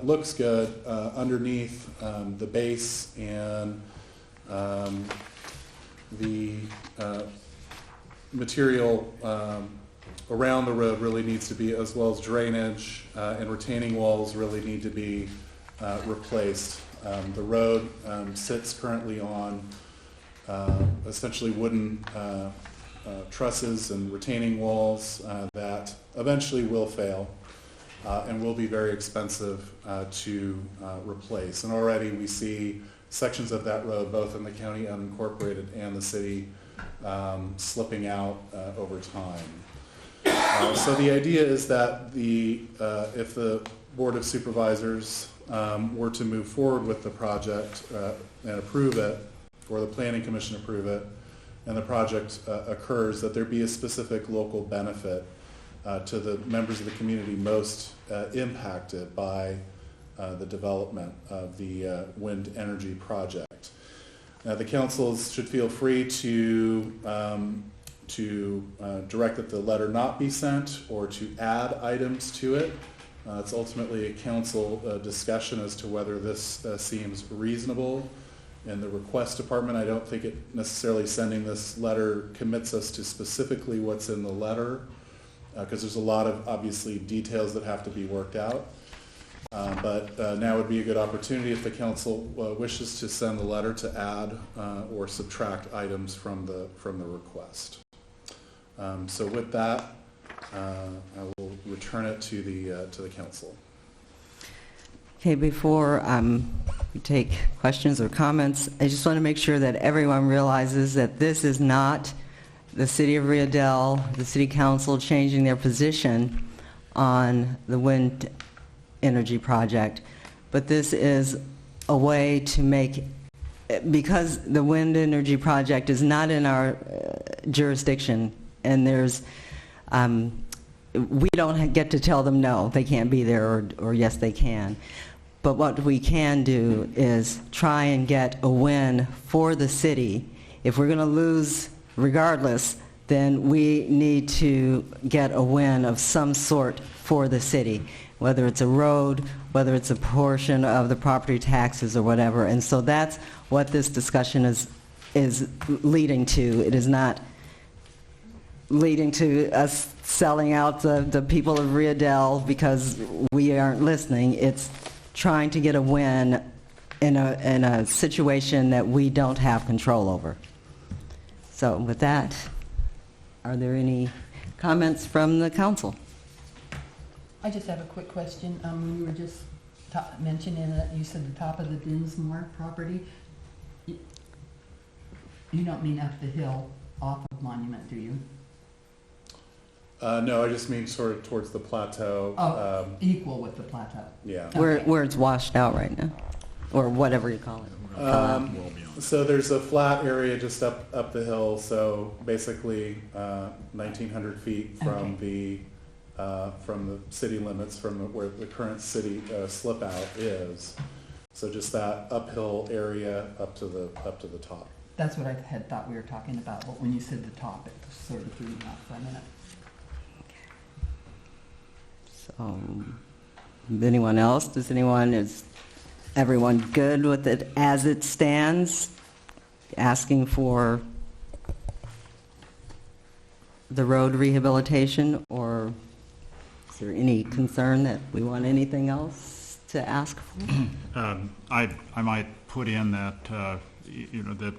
looks good, underneath the base and the material around the road really needs to be, as well as drainage and retaining walls really need to be replaced. The road sits currently on essentially wooden trusses and retaining walls that eventually will fail and will be very expensive to replace. And already we see sections of that road, both in the county unincorporated and the city, slipping out over time. So the idea is that if the Board of Supervisors were to move forward with the project and approve it, or the Planning Commission approve it, and the project occurs, that there be a specific local benefit to the members of the community most impacted by the development of the wind energy project. Now, the councils should feel free to direct that the letter not be sent or to add items to it. It's ultimately a council discussion as to whether this seems reasonable. In the request department, I don't think it necessarily sending this letter commits us to specifically what's in the letter, because there's a lot of obviously details that have to be worked out. But now would be a good opportunity if the council wishes to send the letter to add or subtract items from the request. So with that, I will return it to the council. Okay, before we take questions or comments, I just want to make sure that everyone realizes that this is not the City of Rio Dell, the City Council changing their position on the wind energy project, but this is a way to make, because the wind energy project is not in our jurisdiction, and there's we don't get to tell them no, they can't be there, or yes, they can. But what we can do is try and get a win for the city. If we're going to lose regardless, then we need to get a win of some sort for the city, whether it's a road, whether it's a portion of the property taxes or whatever. And so that's what this discussion is leading to. It is not leading to us selling out the people of Rio Dell because we aren't listening. It's trying to get a win in a situation that we don't have control over. So with that, are there any comments from the council? I just have a quick question. When you were just mentioning that you said the top of the Dinsmore property, you don't mean up the hill off of Monument, do you? No, I just mean sort of towards the plateau. Oh, equal with the plateau. Yeah. Okay. Where it's washed out right now, or whatever you call it. So there's a flat area just up the hill, so basically 1,900 feet from the city limits, where the current city slip out is. So just that uphill area up to the top. That's what I had thought we were talking about, but when you said the top, it sort of threw me off for a minute. So, anyone else? Is everyone good with it as it stands? Asking for the road rehabilitation, or is there any concern that we want anything else to ask for? I might put in that, that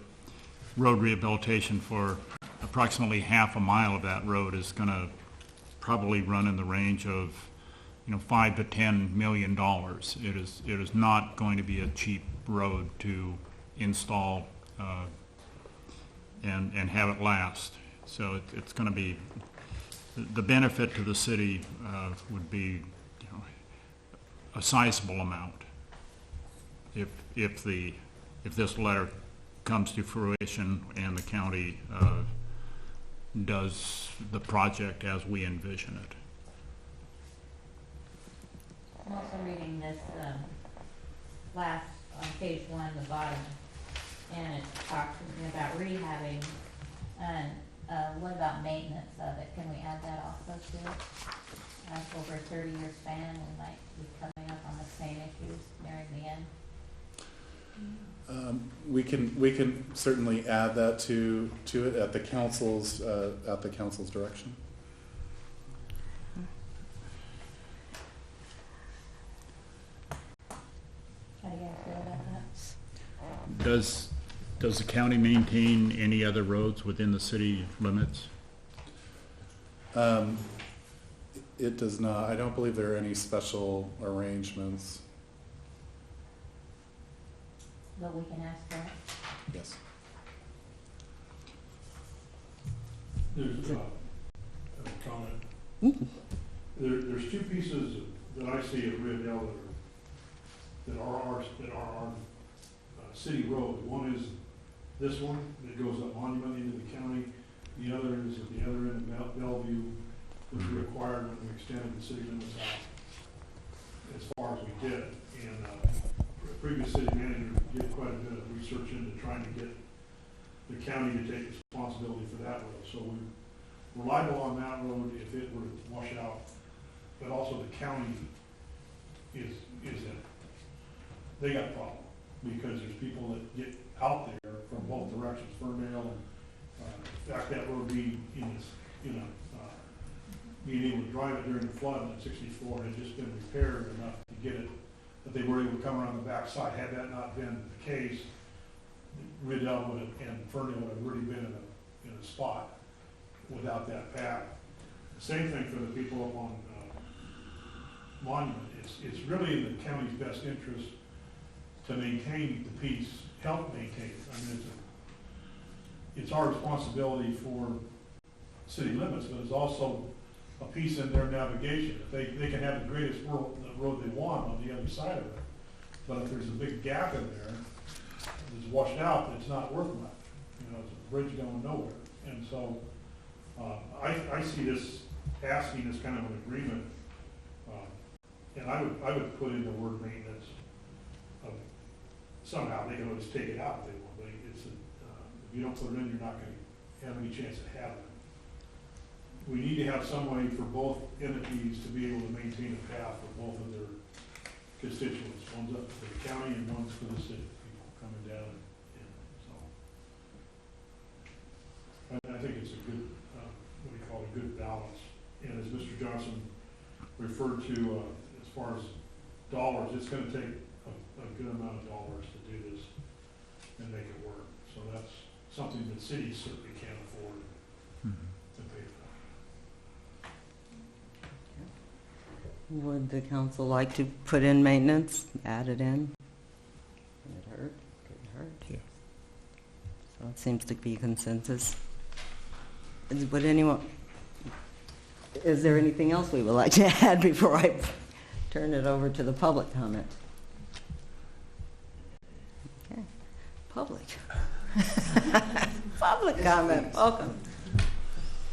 road rehabilitation for approximately half a mile of that road is going to probably run in the range of, $5 to $10 million. It is not going to be a cheap road to install and have it last. So it's going to be, the benefit to the city would be a sizable amount if this letter comes to fruition and the county does the project as we envision it. I'm also reading this last on page 1, the bottom, and it talks about rehabbing. And what about maintenance of it? Can we add that also to it? Over a 30-year span, we might be coming up on the same issues nearing the end. We can certainly add that to it at the council's direction. How do you guys feel about that? Does the county maintain any other roads within the city limits? It does not. I don't believe there are any special arrangements. But we can ask for it. Yes. There's a comment. There's two pieces that I see at Rio Dell that are our city road. One is this one that goes up Monument into the county. The other is at the other end of Bellevue, which we acquired when we extended the city limits out as far as we did. And the previous city manager did quite a bit of research into trying to get the county to take responsibility for that road. So we're liable on that road if it were to wash out, but also the county is that they got a problem because there's people that get out there from both directions, Ferndale and in fact that road being being able to drive it during the flood in 64 had just been repaired enough to get it, that they were able to come around the back side. Had that not been the case, Rio Dell would have, and Ferndale would have really been in a spot without that path. The same thing for the people up on Monument. It's really in the county's best interest to maintain the peace, help maintain it. I mean, it's our responsibility for city limits, but it's also a piece in their navigation. If they can have the greatest road they want on the other side of it, but if there's a big gap in there that's washed out, it's not worth much. It's a bridge going nowhere. And so I see this asking as kind of an agreement, and I would put in the word maintenance. Somehow they can always take it out if they want, but if you don't put it in, you're not going to have any chance of having it. We need to have some way for both entities to be able to maintain a path for both of their constituents. One's up for the county and one's for the city, people coming down. And so I think it's a good, what do you call it, a good balance. And as Mr. Johnson referred to, as far as dollars, it's going to take a good amount of dollars to do this and make it work. So that's something that cities certainly can't afford to pay for. Would the council like to put in maintenance, add it in? Could it hurt? Could it hurt? Yeah. So it seems to be consensus. Is there anything else we would like to add before I turn it over to the public comment? Okay. Public. Public comment. Welcome.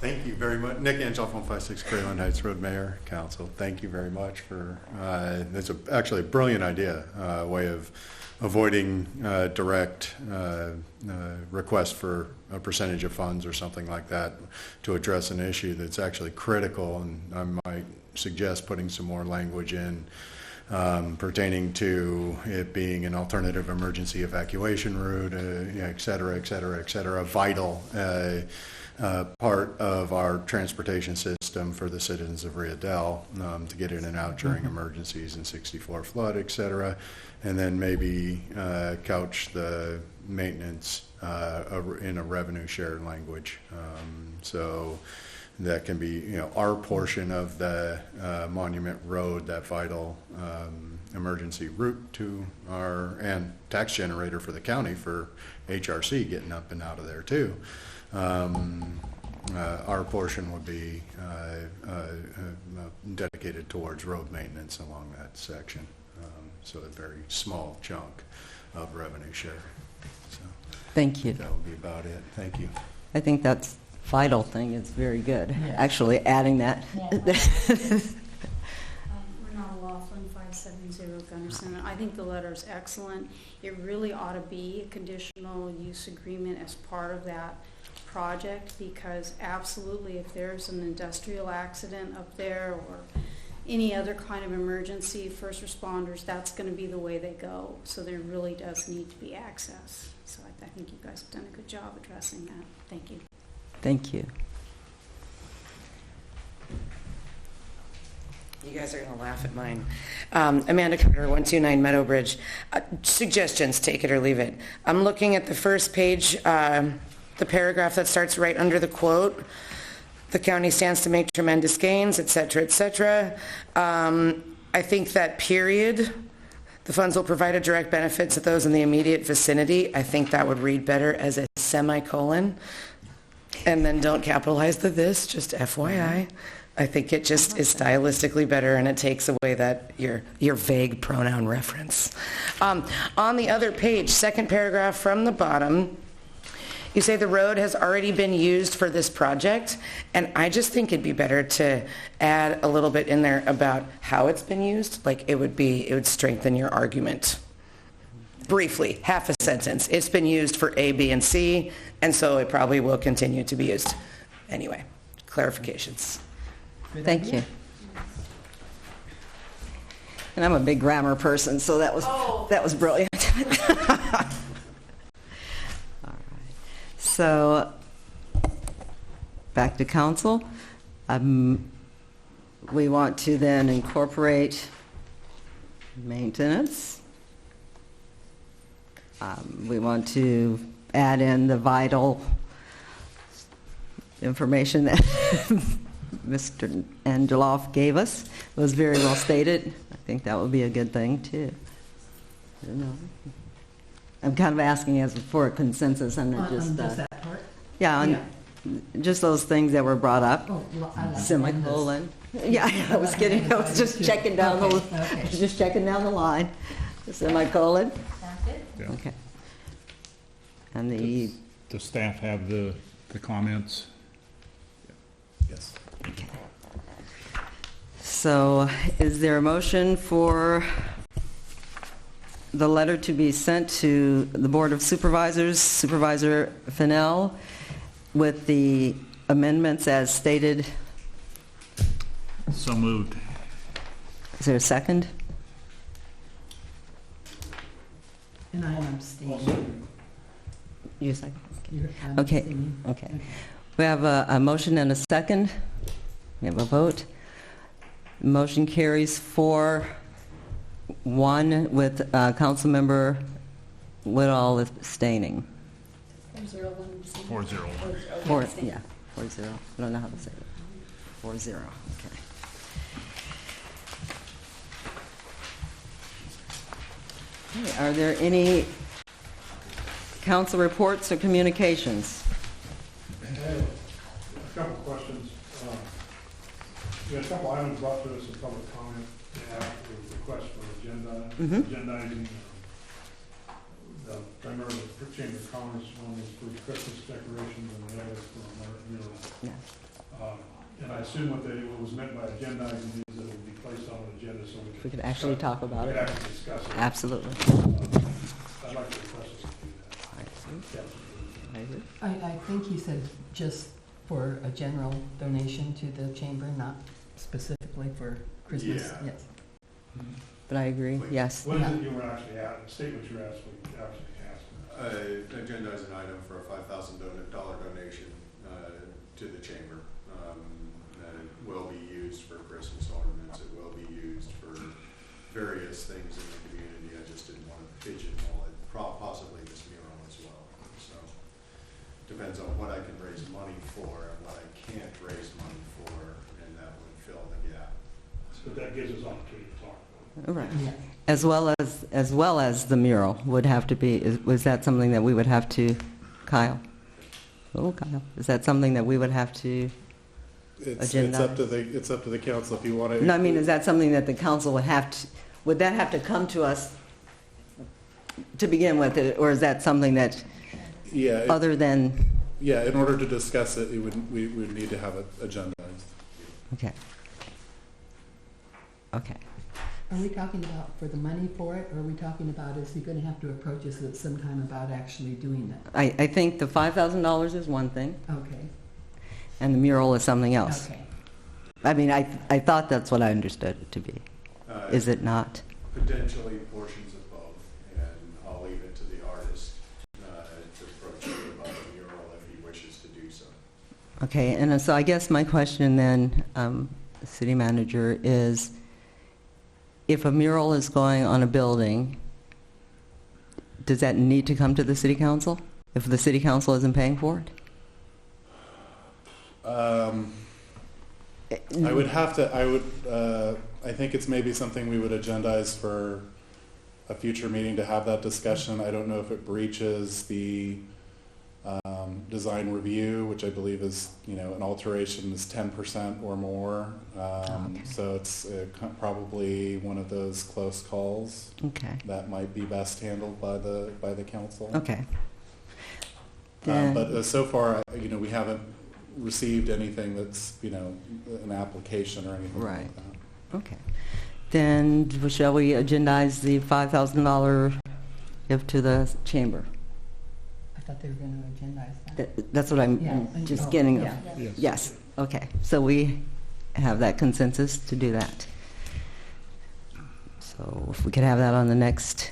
Thank you very much. Nick Angel, 156 Crayon Heights Road, Mayor, Council. Thank you very much for, that's actually a brilliant idea, way of avoiding direct request for a percentage of funds or something like that to address an issue that's actually critical. And I might suggest putting some more language in pertaining to it being an alternative emergency evacuation route, et cetera, et cetera, et cetera, vital part of our transportation system for the citizens of Rio Dell to get in and out during emergencies and 64 flood, et cetera, and then maybe couch the maintenance in a revenue share language. So that can be, our portion of the Monument Road, that vital emergency route to and tax generator for the county for HRC getting up and out of there too. Our portion would be dedicated towards road maintenance along that section. So a very small chunk of revenue share. So Thank you. that would be about it. Thank you. I think that's vital thing. It's very good. Actually, adding that. Renata Laughlin, 570 Gunderson. I think the letter is excellent. It really ought to be a conditional use agreement as part of that project, because absolutely if there's an industrial accident up there or any other kind of emergency, first responders, that's going to be the way they go. So there really does need to be access. So I think you guys have done a good job addressing that. Thank you. Thank you. You guys are going to laugh at mine. Amanda Carter, 129 Meadow Bridge. Suggestions, take it or leave it. I'm looking at the first page, the paragraph that starts right under the quote. The county stands to make tremendous gains, et cetera, et cetera. I think that period, the funds will provide a direct benefit to those in the immediate vicinity. I think that would read better as a semicolon. And then don't capitalize the this, just FYI. I think it just is stylistically better, and it takes away that your vague pronoun reference. On the other page, second paragraph from the bottom, you say the road has already been used for this project, and I just think it'd be better to add a little bit in there about how it's been used. Like it would strengthen your argument. Briefly, half a sentence. It's been used for A, B, and C, and so it probably will continue to be used. Anyway, clarifications. Thank you. And I'm a big grammar person, so that was brilliant. All right. So back to council. We want to then incorporate maintenance. We want to add in the vital information that Mr. Angeloff gave us. It was very well stated. I think that would be a good thing, too. I don't know. I'm kind of asking as for a consensus and not just... Just that part? Yeah, just those things that were brought up. Oh, I like Semicolon. Yeah, I was kidding. I was just checking down just checking down the line. Semicolon. Sounds good. Yeah. Okay. And the... Does staff have the comments? Yes. Okay. So is there a motion for the letter to be sent to the Board of Supervisors, Supervisor Fennell, with the amendments as stated? So moved. Is there a second? And I am abstaining. You second? I'm Okay. abstaining. Okay. We have a motion and a second. We have a vote. Motion carries 4-1 with Councilmember Woodall abstaining. 4-0. 4-0. I don't know how to say it. 4-0. Okay. Okay, are there any council reports or communications? A couple of questions. We had a couple items brought to us in public comment after the request for agendizing. Primarily the Chamber of Commerce, one was for Christmas decorations and the other for Martin mural. Yeah. And I assume what was meant by agendizing is that it would be placed on an agenda so We could actually talk about we it. could actually discuss it. Absolutely. I'd like to request us to do that. I agree. I think he said just for a general donation to the chamber, not specifically for Christmas. Yeah. Yes. But I agree, yes. What is it you were actually statement you're actually asking? Agendize an item for a $5,000 donation to the chamber. That it will be used for Christmas ornaments. It will be used for various things in the community. I just didn't want to pigeonhole it, possibly this mural as well. So depends on what I can raise money for and what I can't raise money for, and that would fill the gap. So that gives us opportunity to talk about it. Right. As well as the mural would have to be, was that something that we would have to, Kyle? Oh, Kyle, is that something that we would have to It's agenda? it's up to the council if you want to. No, I mean, is that something that the council would have to, would that have to come to us to begin with, or is that something that, Yeah. other than, Yeah, in order to discuss it, we would need to have it agendized. okay. Okay. Are we talking about for the money for it, or are we talking about, is he going to have to approach us at some time about actually doing it? I think the $5,000 is one thing, Okay, and the mural is something else. okay. I mean, I thought that's what I understood it to be. Is it not? Potentially portions of both, and I'll leave it to the artist to approach you about the mural if he wishes to do so. Okay, and so I guess my question then, city manager, is if a mural is going on a building, does that need to come to the city council if the city council isn't paying for it? I think it's maybe something we would agendize for a future meeting to have that discussion. I don't know if it breaches the design review, which I believe is, an alteration is 10% or more. Okay. So it's probably one of those close calls. Okay. That might be best handled by the council. Okay. Then- But so far, we haven't received anything that's, an application or anything Right. like that. Okay. Then shall we agendize the $5,000 gift to the chamber? I thought they were going to agendize that. That's what I'm Yeah. just Oh, getting. yeah. Yes. Okay. So we have that consensus to do that. So if we could have that on the next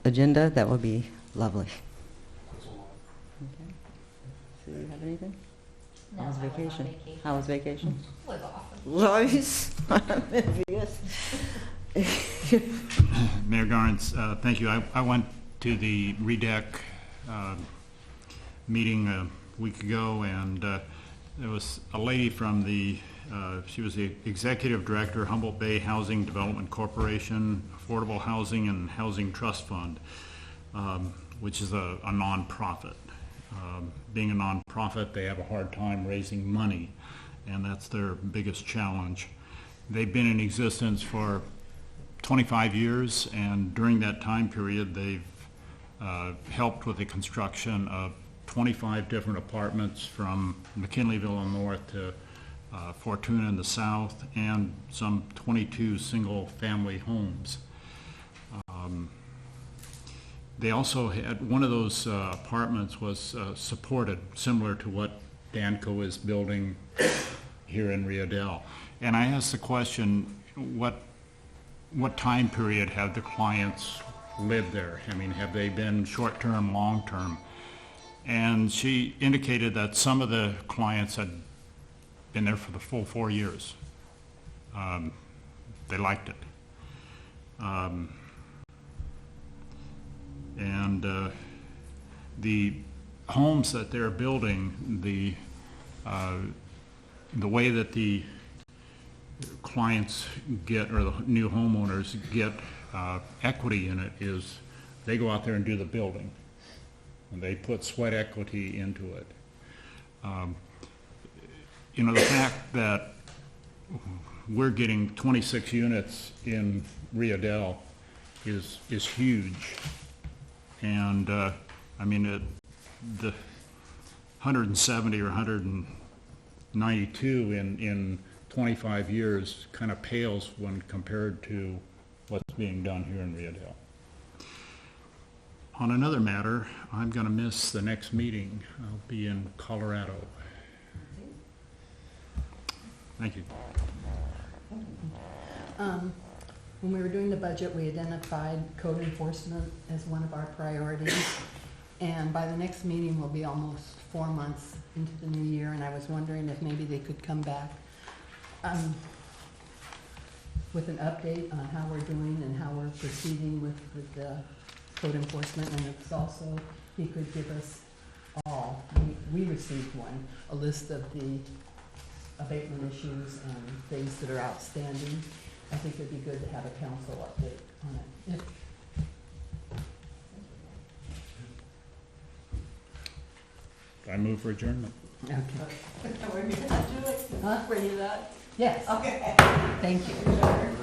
agenda, that would be lovely. Okay. So you have anything? No, How was I was on vacation? vacation. How was vacation? Was awesome. Lois, I'm envious. Mayor Garnes, thank you. I went to the REDEC meeting a week ago, and there was a lady from she was the executive director, Humboldt Bay Housing Development Corporation, Affordable Housing and Housing Trust Fund, which is a nonprofit. Being a nonprofit, they have a hard time raising money, and that's their biggest challenge. They've been in existence for 25 years, and during that time period, they've helped with the construction of 25 different apartments from McKinleyville in the north to Fortuna in the south, and some 22 single-family homes. They also had, one of those apartments was supported, similar to what Danco is building here in Rio Dell. And I asked the question, what time period have the clients lived there? I mean, have they been short-term, long-term? And she indicated that some of the clients had been there for the full 4 years. They liked it. And the homes that they're building, the way that the clients get, or the new homeowners get equity in it, is they go out there and do the building, and they put sweat equity into it. The fact that we're getting 26 units in Rio Dell is huge. And the 170 or 192 in 25 years kind of pales when compared to what's being done here in Rio Dell. On another matter, I'm going to miss the next meeting. I'll be in Colorado. Thank you. When we were doing the budget, we identified code enforcement as one of our priorities. And by the next meeting, we'll be almost 4 months into the new year, and I was wondering if maybe they could come back with an update on how we're doing and how we're proceeding with the code enforcement. And it's also, he could give us all, we received one, a list of the abatement issues and things that are outstanding. I think it'd be good to have a council update on it. If I move for adjournment. Okay. We're gonna do it. Huh? For you that? Yes. Okay. Thank you.